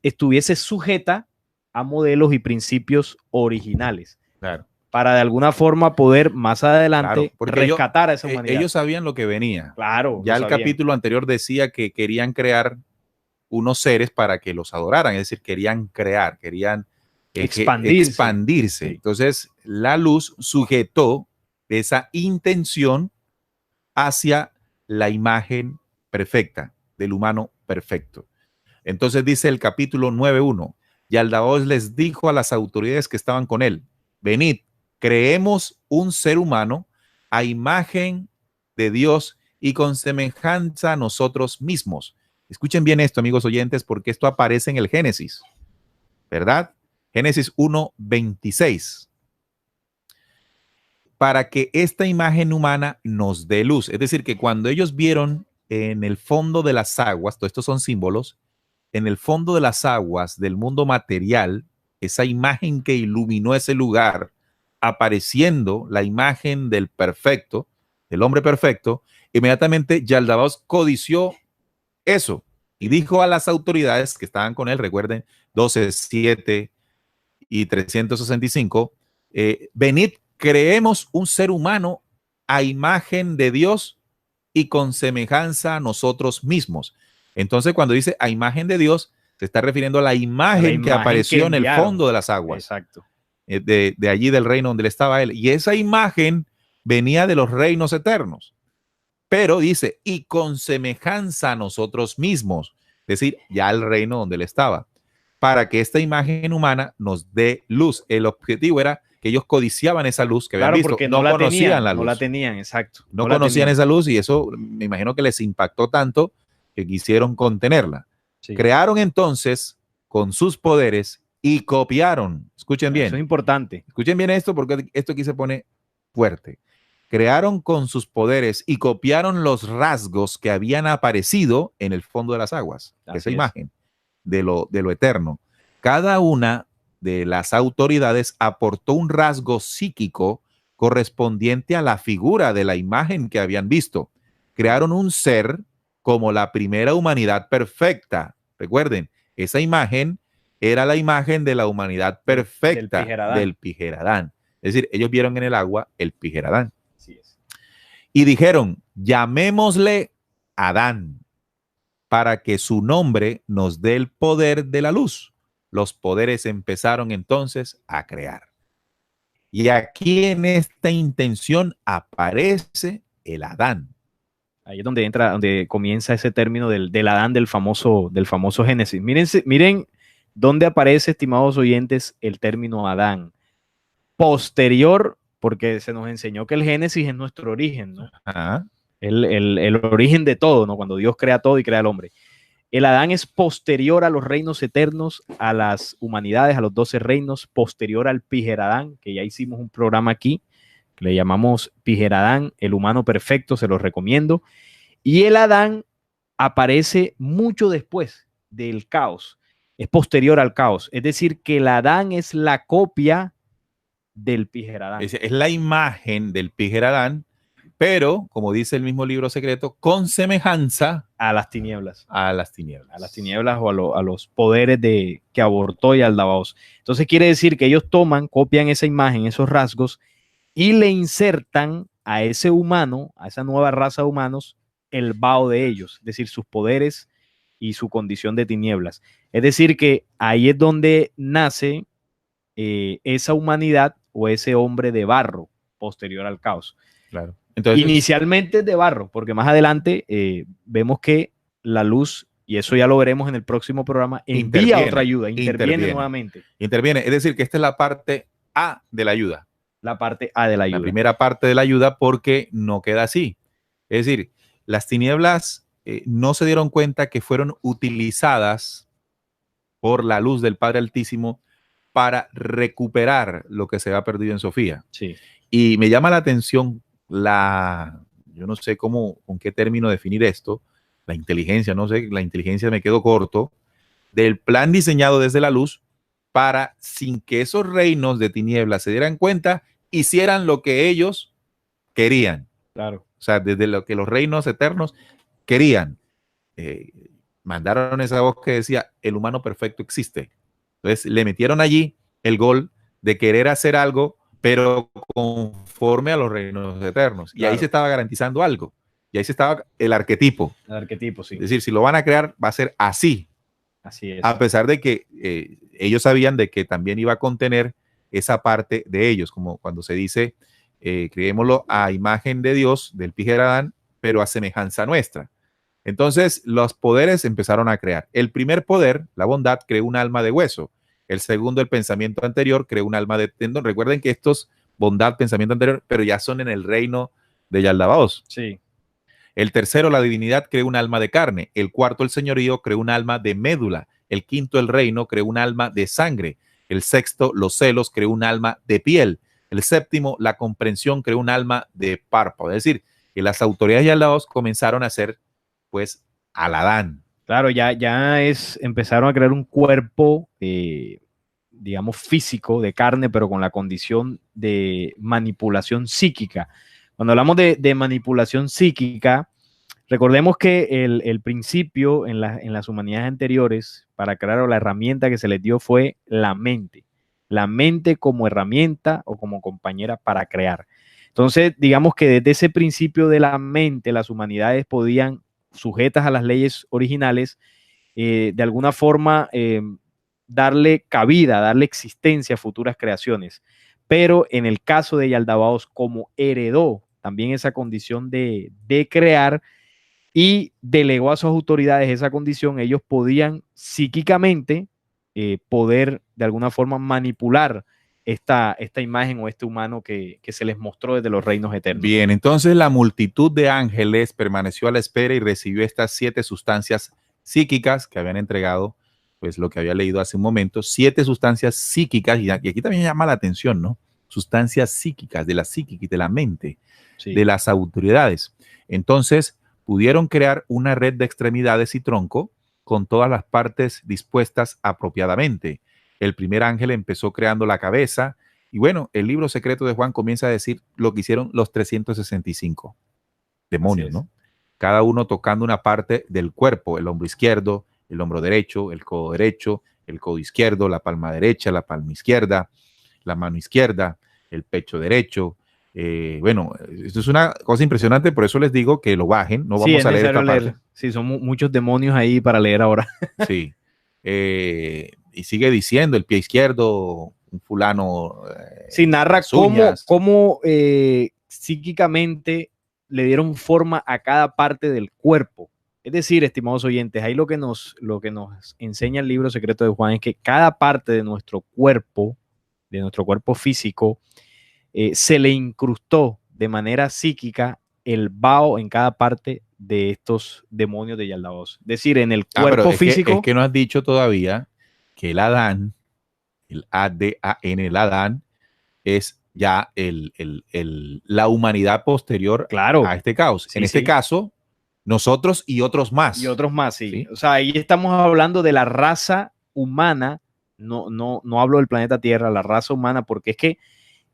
estuviese sujeta a modelos y principios originales. Claro. Para de alguna forma poder más adelante Claro, rescatar a esa humanidad. Ellos sabían lo que venía. Claro. Ya el capítulo anterior decía que querían crear unos seres para que los adoraran, es decir, querían crear, querían expandirse. Sí. Entonces, la luz sujetó esa intención hacia la imagen perfecta del humano perfecto. Entonces dice el capítulo 9:1, Yaldabaoth les dijo a las autoridades que estaban con él, venid, creemos un ser humano a imagen de Dios y con semejanza a nosotros mismos. Escuchen bien esto, amigos oyentes, porque esto aparece en el Génesis, ¿verdad? Génesis 1:26. Para que esta imagen humana nos dé luz. Es decir, que cuando ellos vieron en el fondo de las aguas, todos estos son símbolos, en el fondo de las aguas del mundo material, esa imagen que iluminó ese lugar, apareciendo la imagen del perfecto, del hombre perfecto, inmediatamente Yaldabaoth codició eso y dijo a las autoridades que estaban con él, recuerden, 12:7 y 365, venid, creemos un ser humano a imagen de Dios y con semejanza a nosotros mismos. Entonces, cuando dice a imagen de Dios, se está refiriendo a la imagen que apareció en el fondo de las aguas. Exacto. De allí del reino donde estaba él. Y esa imagen venía de los reinos eternos. Pero dice, y con semejanza a nosotros mismos. Es decir, ya el reino donde él estaba. Para que esta imagen humana nos dé luz. El objetivo era que ellos codiciaban esa luz que habían visto. Porque no conocían la luz. No la tenían, exacto. No conocían esa luz y eso me imagino que les impactó tanto que quisieron contenerla. Sí. Crearon entonces con sus poderes y copiaron. Escuchen bien. Eso es importante. Escuchen bien esto porque esto aquí se pone fuerte. Crearon con sus poderes y copiaron los rasgos que habían aparecido en el fondo de las aguas. Esa imagen de lo eterno. Cada una de las autoridades aportó un rasgo psíquico correspondiente a la figura de la imagen que habían visto. Crearon un ser como la primera humanidad perfecta. Recuerden, esa imagen era la imagen de la humanidad perfecta del Pijeradán. Es decir, ellos vieron en el agua el Pijeradán. Así es. Y dijeron, llamémosle Adán, para que su nombre nos dé el poder de la luz. Los poderes empezaron entonces a crear. Y aquí en esta intención aparece el Adán. Ahí es donde entra, donde comienza ese término del Adán del famoso Génesis. Miren dónde aparece, estimados oyentes, el término Adán. Posterior, porque se nos enseñó que el Génesis es nuestro origen, ¿no? Ajá. El origen de todo, ¿no? Cuando Dios crea todo y crea al hombre. El Adán es posterior a los reinos eternos, a las humanidades, a los 12 reinos, posterior al Pijeradán, que ya hicimos un programa aquí, que le llamamos Pijeradán, el humano perfecto, se los recomiendo. Y el Adán aparece mucho después del caos, es posterior al caos. Es decir, que el Adán es la copia del Pijeradán. Es la imagen del Pijeradán, pero, como dice el mismo libro secreto, con semejanza a las tinieblas. A las tinieblas. A las tinieblas o a los poderes que abortó Yaldabaoth. Entonces quiere decir que ellos copian esa imagen, esos rasgos, y le insertan a ese humano, a esa nueva raza de humanos, el Bao de ellos, es decir, sus poderes y su condición de tinieblas. Es decir, que ahí es donde nace esa humanidad o ese hombre de barro posterior al caos. Claro. Entonces, inicialmente de barro, porque más adelante vemos que la luz, y eso ya lo veremos en el próximo programa, envía otra ayuda, interviene nuevamente. Interviene, es decir, que esta es la parte A de la ayuda. La parte A de la ayuda. La primera parte de la ayuda, porque no queda así. Es decir, las tinieblas no se dieron cuenta que fueron utilizadas por la luz del Padre Altísimo para recuperar lo que se había perdido en Sofía. Sí. Y me llama la atención yo no sé con qué término definir esto, la inteligencia, no sé, la inteligencia me quedó corto, del plan diseñado desde la luz para, sin que esos reinos de tinieblas se dieran cuenta, hicieran lo que ellos querían. Claro. O sea, desde lo que los reinos eternos querían. Mandaron esa voz que decía, el humano perfecto existe. Entonces le metieron allí el gol de querer hacer algo, pero conforme a los reinos eternos. Y Claro. ahí se estaba garantizando algo. Y ahí se estaba el arquetipo. El arquetipo, sí. Es decir, si lo van a crear, va a ser así. Así es. A pesar de que ellos sabían de que también iba a contener esa parte de ellos, como cuando se dice, creémoslo a imagen de Dios, del Pijeradán, pero a semejanza nuestra. Entonces, los poderes empezaron a crear. El primer poder, la bondad, creó un alma de hueso. El segundo, el pensamiento anterior, creó un alma de tendón. Recuerden que estos, bondad, pensamiento anterior, pero ya son en el reino de Yaldabaoth. Sí. El tercero, la divinidad, creó un alma de carne. El cuarto, el señorío, creó un alma de médula. El quinto, el reino, creó un alma de sangre. El sexto, los celos, creó un alma de piel. El séptimo, la comprensión, creó un alma de párpado. Es decir, que las autoridades de Yaldabaoth comenzaron a ser, pues, al Adán. Claro, empezaron a crear un cuerpo, digamos, físico, de carne, pero con la condición de manipulación psíquica. Cuando hablamos de manipulación psíquica, recordemos que el principio en las humanidades anteriores para crear la herramienta que se les dio fue la mente como herramienta o como compañera para crear. Entonces, digamos que desde ese principio de la mente, las humanidades podían, sujetas a las leyes originales, de alguna forma darle cabida, darle existencia a futuras creaciones. Pero en el caso de Yaldabaoth, como heredó también esa condición de crear y delegó a sus autoridades esa condición, ellos podían psíquicamente poder de alguna forma manipular esta imagen o este humano que se les mostró desde los reinos eternos. Bien, entonces la multitud de ángeles permaneció a la espera y recibió estas 7 sustancias psíquicas que habían entregado, pues lo que había leído hace un momento, 7 sustancias psíquicas, y aquí también llama la atención, ¿no? Sustancias psíquicas, de la psíquica y de la mente, Sí. de las autoridades. Entonces, pudieron crear una red de extremidades y tronco con todas las partes dispuestas apropiadamente. El primer ángel empezó creando la cabeza y bueno, el libro secreto de Juan comienza a decir lo que hicieron los 365 demonios, ¿no? Cada uno tocando una parte del cuerpo, el hombro izquierdo, el hombro derecho, el codo izquierdo, la palma derecha, la palma izquierda, la mano izquierda, el pecho derecho. Bueno, esto es una cosa impresionante, por eso les digo que lo bajen, no vamos a leer esta parte. Sí, son muchos demonios ahí para leer ahora. Sí. Y sigue diciendo el pie izquierdo, un fulano. Sí, narra cómo psíquicamente le dieron forma a cada parte del cuerpo. Es decir, estimados oyentes, ahí lo que nos enseña el libro secreto de Juan es que cada parte de nuestro cuerpo físico, se le incrustó de manera psíquica el Bao en cada parte de estos demonios de Yaldabaoth. Es decir, en el cuerpo físico. Es que no has dicho todavía que el Adán, el ADAN, el Adán, es ya la humanidad posterior a este caos. Sí, en este caso, nosotros y otros más. Y otros más, sí. O sea, ahí estamos hablando de la raza humana, no hablo del planeta Tierra, la raza humana, porque es que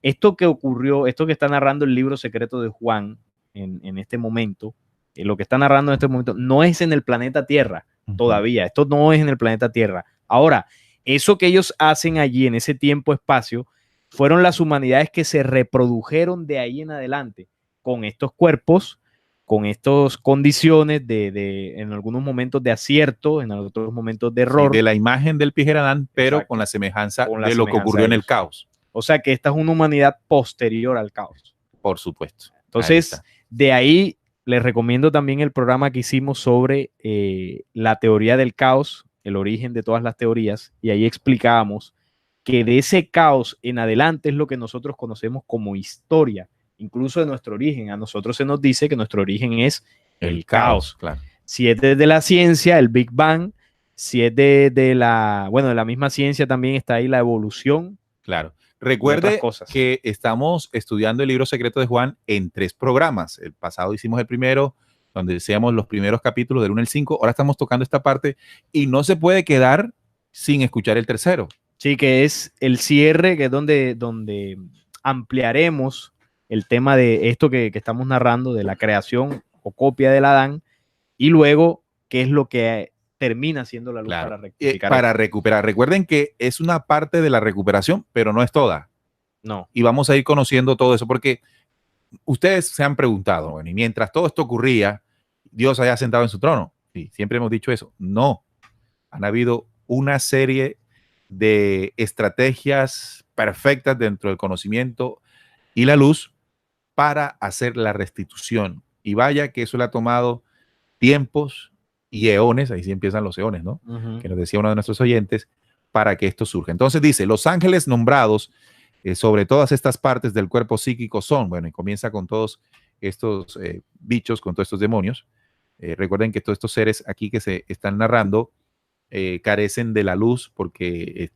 esto que ocurrió, esto que está narrando el libro secreto de Juan en este momento, lo que está narrando en este momento, no es en el planeta Tierra todavía. Esto no es en el planeta Tierra. Ahora, eso que ellos hacen allí en ese tiempo-espacio fueron las humanidades que se reprodujeron de ahí en adelante con estos cuerpos, con estas condiciones en algunos momentos de acierto, en otros momentos de error. Sí, de la imagen del Pijeradán, pero exacto, con la semejanza de lo que ocurrió en el caos. O sea que esta es una humanidad posterior al caos. Por supuesto. Entonces, de ahí les recomiendo también el programa que hicimos sobre la teoría del caos, el origen de todas las teorías, y ahí explicábamos que de ese caos en adelante es lo que nosotros conocemos como historia, incluso de nuestro origen. A nosotros se nos dice que nuestro origen es el caos. Claro. Si es desde la ciencia, el Big Bang, Si es bueno, de la misma ciencia también está ahí la evolución. Claro. Y Recuerde otras cosas. que estamos estudiando el libro secreto de Juan en 3 programas. El pasado hicimos el primero, donde decíamos los primeros capítulos del 1 al 5. Ahora estamos tocando esta parte y no se puede quedar sin escuchar el tercero. Sí, que es el cierre, que es donde ampliaremos el tema de esto que estamos narrando, de la creación o copia del Adán, y luego qué es lo que termina siendo la luz Claro. para rectificar. Para recuperar. Recuerden que es una parte de la recuperación, pero no es toda. No. Y vamos a ir conociendo todo eso, porque ustedes se han preguntado, bueno, y mientras todo esto ocurría, Dios haya sentado en su trono. Sí, siempre hemos dicho eso. No. Han habido una serie de estrategias perfectas dentro del conocimiento y la luz para hacer la restitución. Y vaya que eso le ha tomado tiempos y eones, ahí sí empiezan los eones, ¿no? Uh-huh. Que nos decía uno de nuestros oyentes, para que esto surja. Entonces dice, los ángeles nombrados sobre todas estas partes del cuerpo psíquico son, bueno, y comienza con todos estos bichos, con todos estos demonios. Recuerden que todos estos seres aquí que se están narrando carecen de la luz porque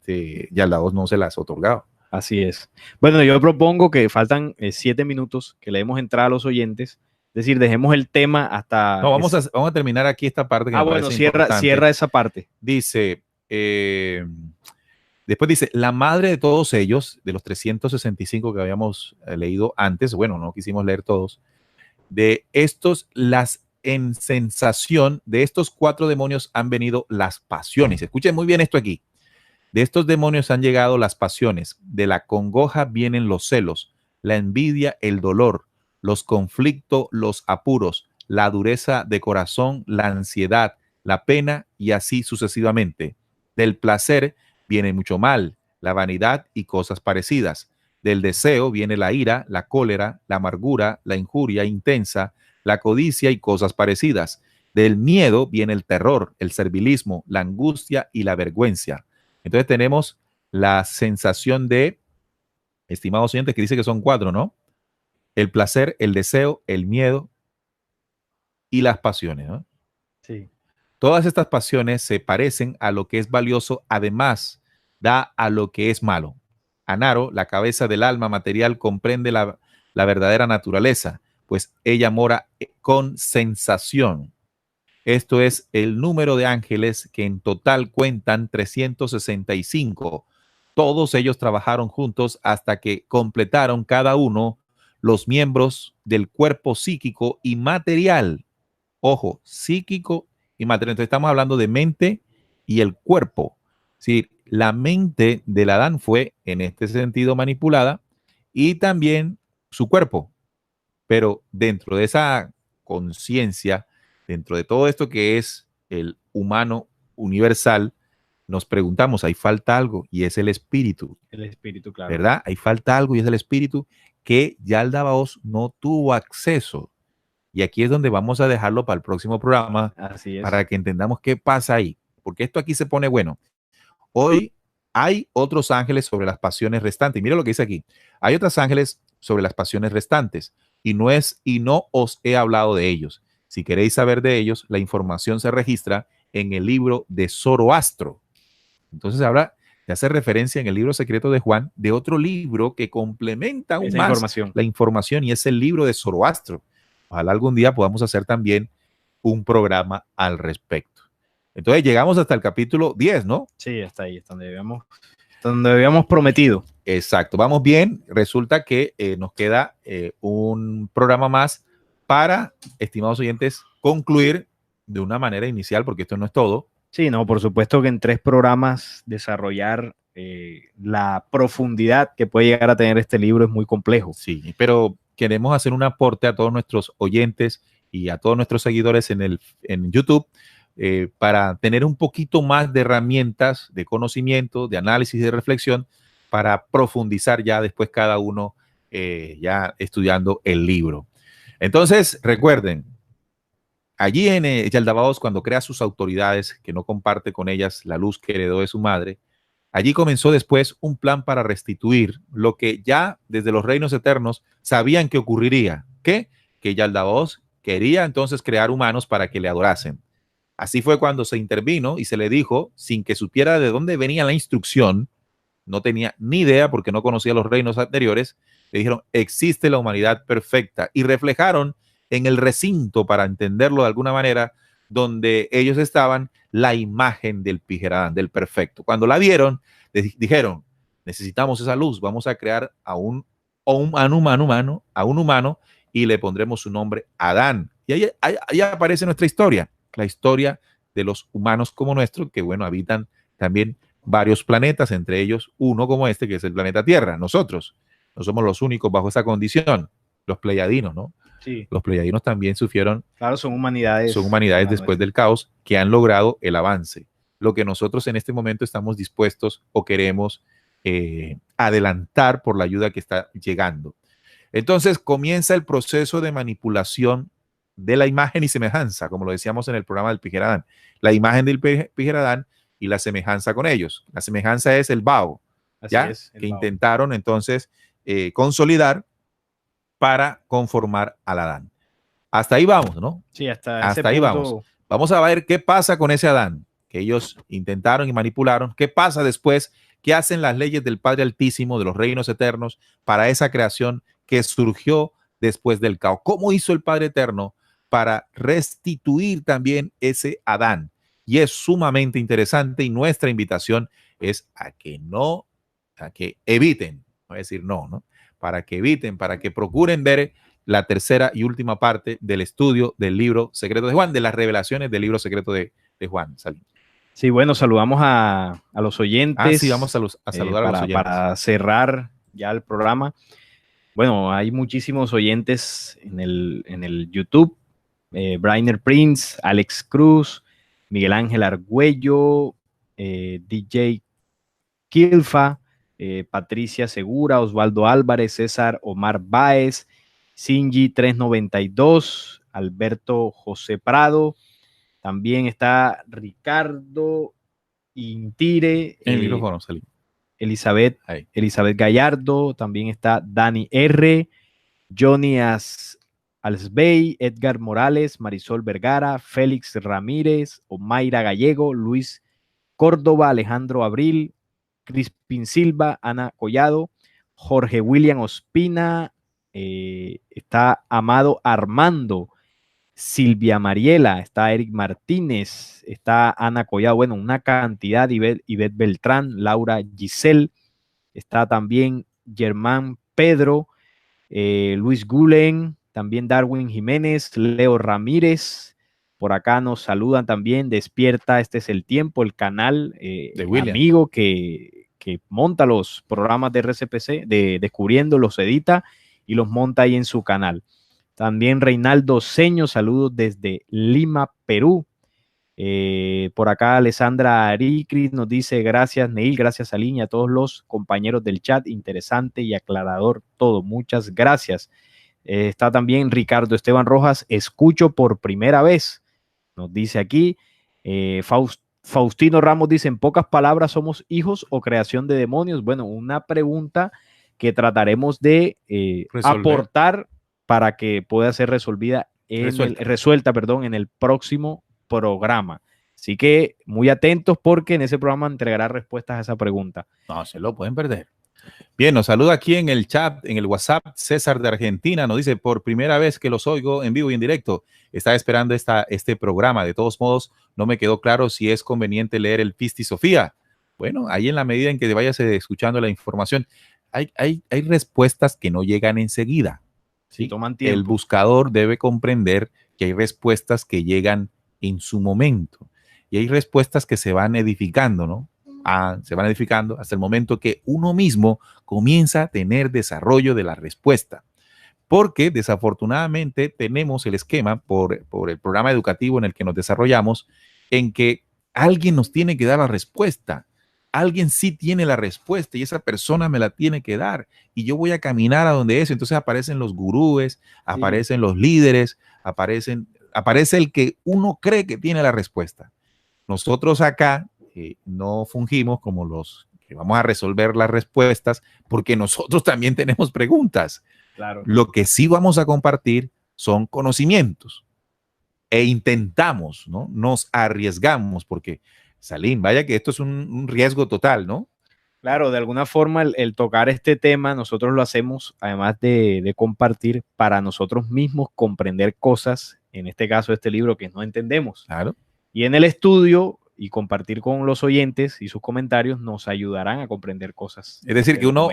ya la voz no se las ha otorgado. Así es. Bueno, yo propongo que faltan 7 minutos, que le demos entrada a los oyentes. Es decir, dejemos el tema hasta... No, vamos a terminar aquí esta parte que me bueno, parece importante. cierra esa parte. Dice, después dice, la madre de todos ellos, de los 365 que habíamos leído antes, bueno, no quisimos leer todos, de estos, en sensación de estos 4 demonios han venido las pasiones. Escuchen muy bien esto aquí. De estos demonios han llegado las pasiones. De la congoja vienen los celos, la envidia, el dolor, los conflictos, los apuros, la dureza de corazón, la ansiedad, la pena y así sucesivamente. Del placer viene mucho mal, la vanidad y cosas parecidas. Del deseo viene la ira, la cólera, la amargura, la injuria intensa, la codicia y cosas parecidas. Del miedo viene el terror, el servilismo, la angustia y la vergüenza. Entonces tenemos la sensación de, estimados oyentes, que dice que son 4, ¿no? El placer, el deseo, el miedo y las pasiones, ¿no? Sí. Todas estas pasiones se parecen a lo que es valioso, además da a lo que es malo. Anaro, la cabeza del alma material, comprende la verdadera naturaleza, pues ella mora con sensación. Esto es el número de ángeles que en total cuentan 365. Todos ellos trabajaron juntos hasta que completaron cada uno los miembros del cuerpo psíquico y material. Ojo, psíquico y material. Entonces estamos hablando de mente y el cuerpo. Sí, la mente del Adán fue en este sentido manipulada y también su cuerpo. Pero dentro de esa conciencia, dentro de todo esto que es el humano universal, nos preguntamos, ¿hay falta algo? Y es el espíritu. El espíritu, claro. ¿Verdad? Hay falta algo y es el espíritu que Yaldabaoth no tuvo acceso. Y aquí es donde vamos a dejarlo para el próximo programa. Así es. Para que entendamos qué pasa ahí. Porque esto aquí se pone bueno. Hoy hay otros ángeles sobre las pasiones restantes. Y mira lo que dice aquí. Hay otros ángeles sobre las pasiones restantes. Y no os he hablado de ellos. Si queréis saber de ellos, la información se registra en el libro de Zoroastro. Entonces ahora te hace referencia en el libro secreto de Juan de otro libro que complementa aún más la información y es el libro de Zoroastro. Ojalá algún día podamos hacer también un programa al respecto. Entonces llegamos hasta el capítulo 10, ¿no? Sí, hasta ahí, hasta donde habíamos prometido. Exacto, vamos bien. Resulta que nos queda un programa más para, estimados oyentes, concluir de una manera inicial, porque esto no es todo. Sí, no, por supuesto que en 3 programas desarrollar la profundidad que puede llegar a tener este libro es muy complejo. Sí, pero queremos hacer un aporte a todos nuestros oyentes y a todos nuestros seguidores en YouTube para tener un poquito más de herramientas de conocimiento, de análisis y de reflexión para profundizar ya después cada uno ya estudiando el libro. Entonces, recuerden, allí en Yaldabaoth, cuando crea sus autoridades, que no comparte con ellas la luz que heredó de su madre, allí comenzó después un plan para restituir lo que ya desde los reinos eternos sabían que ocurriría. ¿Qué? Que Yaldabaoth quería entonces crear humanos para que le adorasen. Así fue cuando se intervino y se le dijo, sin que supiera de dónde venía la instrucción, no tenía ni idea porque no conocía los reinos anteriores, le dijeron, existe la humanidad perfecta, y reflejaron en el recinto, para entenderlo de alguna manera, donde ellos estaban, la imagen del Pijeradán, del perfecto. Cuando la vieron, dijeron, necesitamos esa luz, vamos a crear a un humano y le pondremos su nombre Adán. Y ahí aparece nuestra historia, la historia de los humanos como nuestro, que bueno, habitan también varios planetas, entre ellos uno como este, que es el planeta Tierra. Nosotros no somos los únicos bajo esa condición, los pleiadinos, ¿no? Sí. Los pleiadinos también sufrieron. Claro, son humanidades. Son humanidades después del caos que han logrado el avance. Lo que nosotros en este momento estamos dispuestos o queremos adelantar por la ayuda que está llegando. Entonces comienza el proceso de manipulación de la imagen y semejanza, como lo decíamos en el programa del Pijeradán. La imagen del Pijeradán y la semejanza con ellos. La semejanza es el Bao, ¿ya? Que intentaron entonces consolidar para conformar al Adán. Hasta ahí vamos, ¿no? Sí, hasta ahí vamos. Vamos a ver qué pasa con ese Adán que ellos intentaron y manipularon. ¿Qué pasa después? ¿Qué hacen las leyes del Padre Altísimo, de los reinos eternos, para esa creación que surgió después del caos? ¿Cómo hizo el Padre Eterno para restituir también ese Adán? Y es sumamente interesante, y nuestra invitación es a que eviten, no voy a decir no, para que eviten, para que procuren ver la tercera y última parte del estudio del libro secreto de Juan, de las revelaciones del libro secreto de Juan. Sí, bueno, saludamos a los oyentes. Sí, vamos a saludar a los oyentes. Para cerrar ya el programa. Bueno, hay muchísimos oyentes en el YouTube. Brainer Prince, Alex Cruz, Miguel Ángel Argüello, DJ Kilfa, Patricia Segura, Osvaldo Álvarez, César Omar Báez, Sinji 392, Alberto José Prado, también está Ricardo Intire, el micrófono, Elizabeth Gallardo, también está Dani R, Johnny Alsbey, Edgar Morales, Marisol Vergara, Félix Ramírez, Omaira Gallego, Luis Córdoba, Alejandro Abril, Crispin Silva, Ana Collado, Jorge William Ospina, está Amado Armando, Silvia Mariela, está Eric Martínez, está Ana Collado, bueno, una cantidad, Ivette Beltrán, Laura Giselle, está también Germán Pedro, Luis Gulen, también Darwin Jiménez, Leo Ramírez, por acá nos saludan también, Despierta, este es el tiempo, el canal de amigo que monta los programas de RCPC, de Descubriendo, los edita y los monta ahí en su canal. También Reinaldo Seño, saludos desde Lima, Perú. Por acá Alessandra Aricri nos dice, gracias Neil, gracias a Línea, a todos los compañeros del chat, interesante y aclarador todo, muchas gracias. Está también Ricardo Esteban Rojas, escucho por primera vez, nos dice aquí. Faustino Ramos dice, en pocas palabras, ¿somos hijos o creación de demonios? Bueno, una pregunta que trataremos de aportar para que pueda ser resuelta en el próximo programa. Así que muy atentos porque en ese programa entregará respuestas a esa pregunta. No se lo pueden perder. Bien, nos saluda aquí en el chat, en el WhatsApp, César de Argentina, nos dice, por primera vez que los oigo en vivo y en directo, estaba esperando este programa. De todos modos, no me quedó claro si es conveniente leer el Pisti Sofía. Bueno, ahí en la medida en que vayas escuchando la información, hay respuestas que no llegan enseguida. ¿Sí? Toman tiempo. El buscador debe comprender que hay respuestas que llegan en su momento y hay respuestas que se van edificando, ¿no? Se van edificando hasta el momento que uno mismo comienza a tener desarrollo de la respuesta. Porque desafortunadamente tenemos el esquema por el programa educativo en el que nos desarrollamos, en que alguien nos tiene que dar la respuesta. Alguien sí tiene la respuesta y esa persona me la tiene que dar y yo voy a caminar a donde es. Entonces aparecen los gurúes, aparecen los líderes, aparece el que uno cree que tiene la respuesta. Nosotros acá no fungimos como los que vamos a resolver las respuestas porque nosotros también tenemos preguntas. Claro. Lo que sí vamos a compartir son conocimientos. e intentamos, ¿no? Nos arriesgamos, porque, Salim, vaya que esto es un riesgo total, ¿no? Claro, de alguna forma el tocar este tema nosotros lo hacemos, además de compartir, para nosotros mismos comprender cosas, en este caso este libro, que no entendemos. Claro. Y en el estudio y compartir con los oyentes y sus comentarios nos ayudarán a comprender cosas. Es decir, que uno,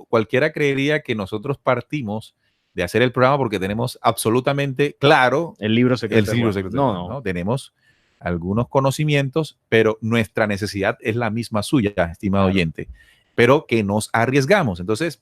cualquiera creería que nosotros partimos de hacer el programa porque tenemos absolutamente claro el libro secreto. No. Tenemos algunos conocimientos, pero nuestra necesidad es la misma suya, estimado oyente, pero que nos arriesgamos. Entonces,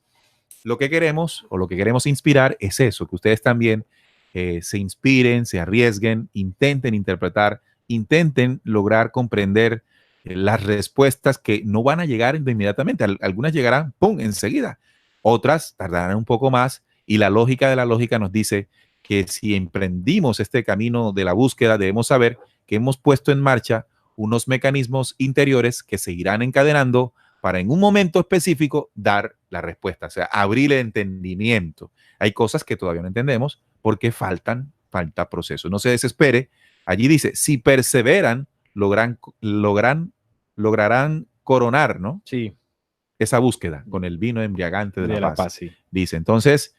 lo que queremos o lo que queremos inspirar es eso, que ustedes también se inspiren, se arriesguen, intenten interpretar, intenten lograr comprender las respuestas que no van a llegar inmediatamente. Algunas llegarán, ¡pum!, enseguida. Otras tardarán un poco más, y la lógica de la lógica nos dice que si emprendimos este camino de la búsqueda, debemos saber que hemos puesto en marcha unos mecanismos interiores que se irán encadenando para en un momento específico dar la respuesta, o sea, abrir el entendimiento. Hay cosas que todavía no entendemos porque falta proceso. No se desespere. Allí dice, si perseveran, lograrán coronar, ¿no? Sí. Esa búsqueda con el vino embriagante de la paz. Sí. Dice, entonces,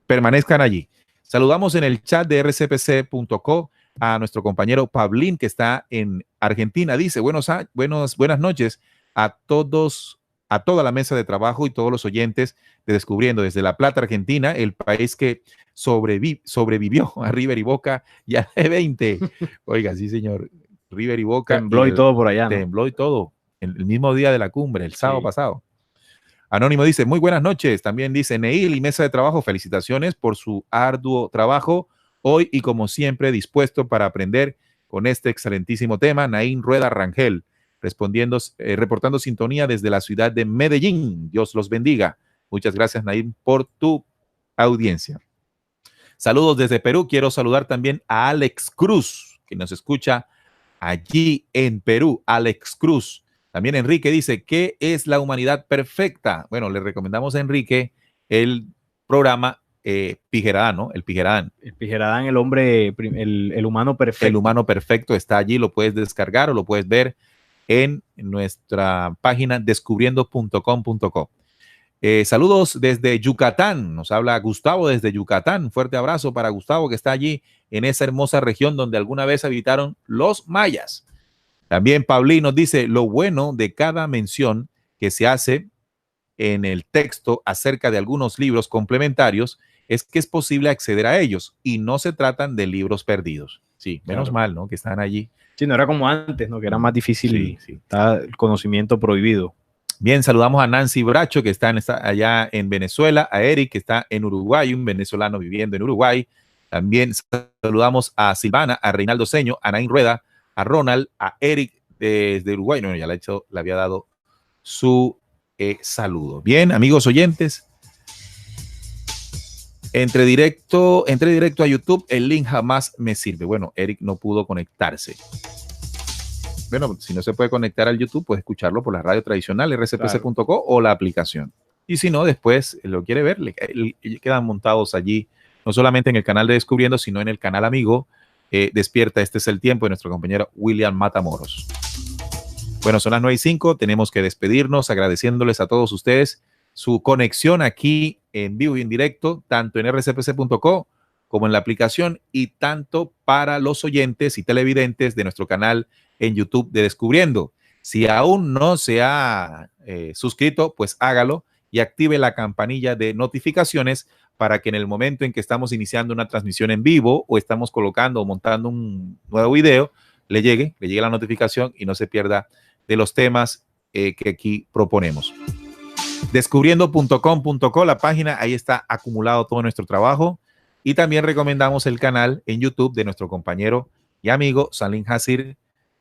permanezcan allí. Saludamos en el chat de rcpc.co a nuestro compañero Pablín, que está en Argentina. Dice, buenas noches a toda la mesa de trabajo y todos los oyentes de Descubriendo desde La Plata, Argentina, el país que sobrevivió a River y Boca y a G20. Oiga, sí, señor, River y Boca. Tembló y todo por allá, ¿no? Tembló y todo, el mismo día de la cumbre, el sábado pasado. Anónimo dice, muy buenas noches. También dice, Neil y mesa de trabajo, felicitaciones por su arduo trabajo hoy y como siempre dispuesto para aprender con este excelentísimo tema. Naín Rueda Rangel, reportando sintonía desde la ciudad de Medellín. Dios los bendiga. Muchas gracias, Naín, por tu audiencia. Saludos desde Perú. Quiero saludar también a Alex Cruz, que nos escucha allí en Perú. Alex Cruz. También Enrique dice, ¿qué es la humanidad perfecta? Bueno, le recomendamos a Enrique el programa Pijeradán, ¿no? El Pijeradán. El Pijeradán, el hombre, el humano perfecto. El humano perfecto está allí, lo puedes descargar o lo puedes ver en nuestra página descubriendo.com.co. Saludos desde Yucatán, nos habla Gustavo desde Yucatán. Un fuerte abrazo para Gustavo, que está allí en esa hermosa región donde alguna vez habitaron los mayas. También Pablín nos dice, lo bueno de cada mención que se hace en el texto acerca de algunos libros complementarios es que es posible acceder a ellos y no se tratan de libros perdidos. Sí, menos mal, ¿no? Que están allí. Sí, no era como antes, ¿no? Que era más difícil. Sí. Está el conocimiento prohibido. Bien, saludamos a Nancy Bracho, que está allá en Venezuela, a Eric, que está en Uruguay, un venezolano viviendo en Uruguay. También saludamos a Silvana, a Reinaldo Seño, a Naín Rueda, a Ronald, a Eric desde Uruguay. No, ya le había dado su saludo. Bien, amigos oyentes, entre directo a YouTube, el link jamás me sirve. Bueno, Eric no pudo conectarse. Bueno, si no se puede conectar al YouTube, puede escucharlo por la radio tradicional, rcpc.co o la aplicación. Y si no, después lo quiere ver, quedan montados allí, no solamente en el canal de Descubriendo, sino en el canal amigo Despierta, este es el tiempo, de nuestro compañero William Matamoros. Bueno, son las 9:05, tenemos que despedirnos agradeciéndoles a todos ustedes su conexión aquí en vivo y en directo, tanto en rcpc.co como en la aplicación, y tanto para los oyentes y televidentes de nuestro canal en YouTube de Descubriendo. Si aún no se ha suscrito, pues hágalo y active la campanilla de notificaciones para que en el momento en que estamos iniciando una transmisión en vivo o estamos colocando o montando un nuevo video, le llegue la notificación y no se pierda de los temas que aquí proponemos. Descubriendo.com.co, la página, ahí está acumulado todo nuestro trabajo, y también recomendamos el canal en YouTube de nuestro compañero y amigo Salim Hasir,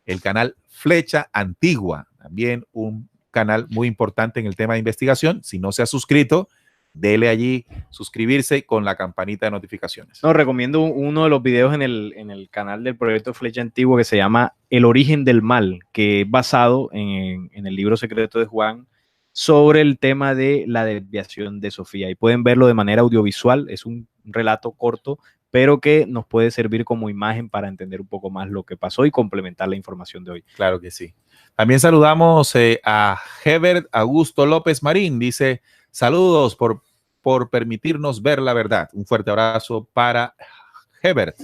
el canal Flecha Antigua, también un canal muy importante en el tema de investigación. Si no se ha suscrito, dele allí suscribirse con la campanita de notificaciones. No, recomiendo uno de los videos en el canal del proyecto Flecha Antigua que se llama El origen del mal, que es basado en el libro secreto de Juan sobre el tema de la desviación de Sofía. Y pueden verlo de manera audiovisual, es un relato corto, pero que nos puede servir como imagen para entender un poco más lo que pasó y complementar la información de hoy. Claro que sí. También saludamos a Hebert Augusto López Marín. Dice, saludos por permitirnos ver la verdad. Un fuerte abrazo para Hebert.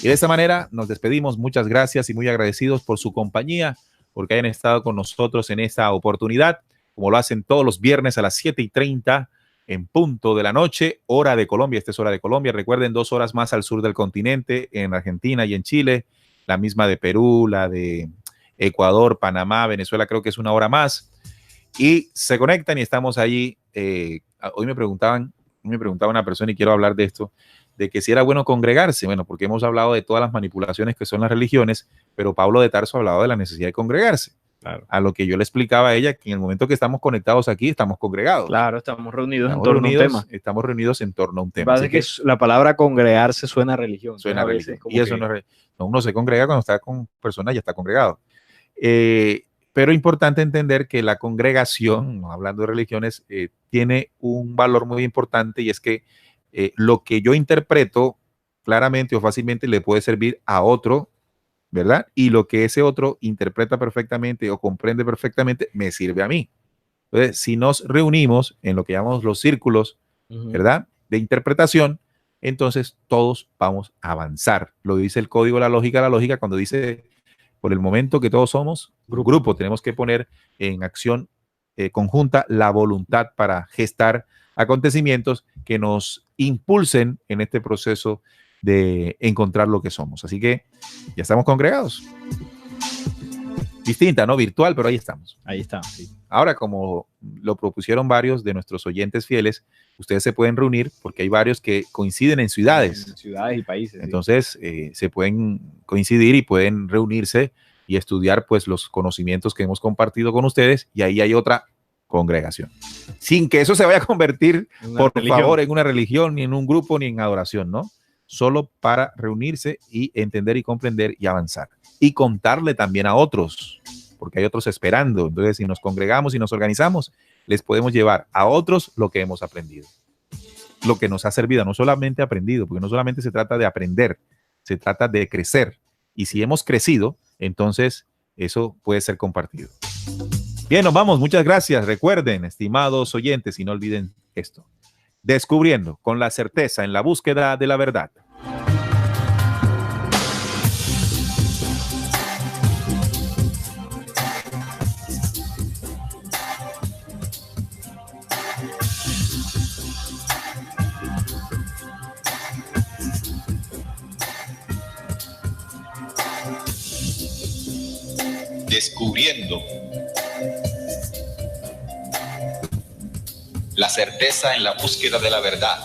Y de esta manera nos despedimos. Muchas gracias y muy agradecidos por su compañía, porque hayan estado con nosotros en esta oportunidad, como lo hacen todos los viernes a las 7:30 en punto de la noche, hora de Colombia. Esta es hora de Colombia. Recuerden, 2 horas más al sur del continente, en Argentina y en Chile, la misma de Perú, la de Ecuador, Panamá, Venezuela, creo que es 1 hora más. Y se conectan y estamos allí. Hoy me preguntaba una persona, y quiero hablar de esto, de que si era bueno congregarse. Bueno, porque hemos hablado de todas las manipulaciones que son las religiones, pero Pablo de Tarso ha hablado de la necesidad de congregarse. Claro. A lo que yo le explicaba a ella, que en el momento que estamos conectados aquí, estamos congregados. Claro, estamos reunidos en torno a un tema. Estamos reunidos en torno a un tema. Así que la palabra congregarse suena a religión. Suena a religión. Y eso no es no, uno se congrega cuando está con personas, ya está congregado. Pero es importante entender que la congregación, no hablando de religiones, tiene un valor muy importante, y es que lo que yo interpreto claramente o fácilmente le puede servir a otro, ¿verdad? Y lo que ese otro interpreta perfectamente o comprende perfectamente me sirve a mí. Entonces, si nos reunimos en lo que llamamos los círculos, ¿verdad?, de interpretación, entonces todos vamos a avanzar. Lo dice el código de la lógica cuando dice, por el momento que todos somos grupo, tenemos que poner en acción conjunta la voluntad para gestar acontecimientos que nos impulsen en este proceso de encontrar lo que somos. Así que ya estamos congregados. Distinta, ¿no? Virtual, pero ahí estamos. Ahí está, sí. Ahora, como lo propusieron varios de nuestros oyentes fieles, ustedes se pueden reunir porque hay varios que coinciden en ciudades. En ciudades y países. Entonces, se pueden coincidir y pueden reunirse y estudiar pues los conocimientos que hemos compartido con ustedes, y ahí hay otra congregación. Sin que eso se vaya a convertir, por favor, en una religión, ni en un grupo, ni en adoración, ¿no? Solo para reunirse y entender y comprender y avanzar. Y contarle también a otros, porque hay otros esperando. Entonces, si nos congregamos y nos organizamos, les podemos llevar a otros lo que hemos aprendido, lo que nos ha servido, no solamente aprendido, porque no solamente se trata de aprender, se trata de crecer. Y si hemos crecido, entonces eso puede ser compartido. Bien, nos vamos. Muchas gracias. Recuerden, estimados oyentes, y no olviden esto: descubriendo con la certeza en la búsqueda de la verdad. Descubriendo la certeza en la búsqueda de la verdad.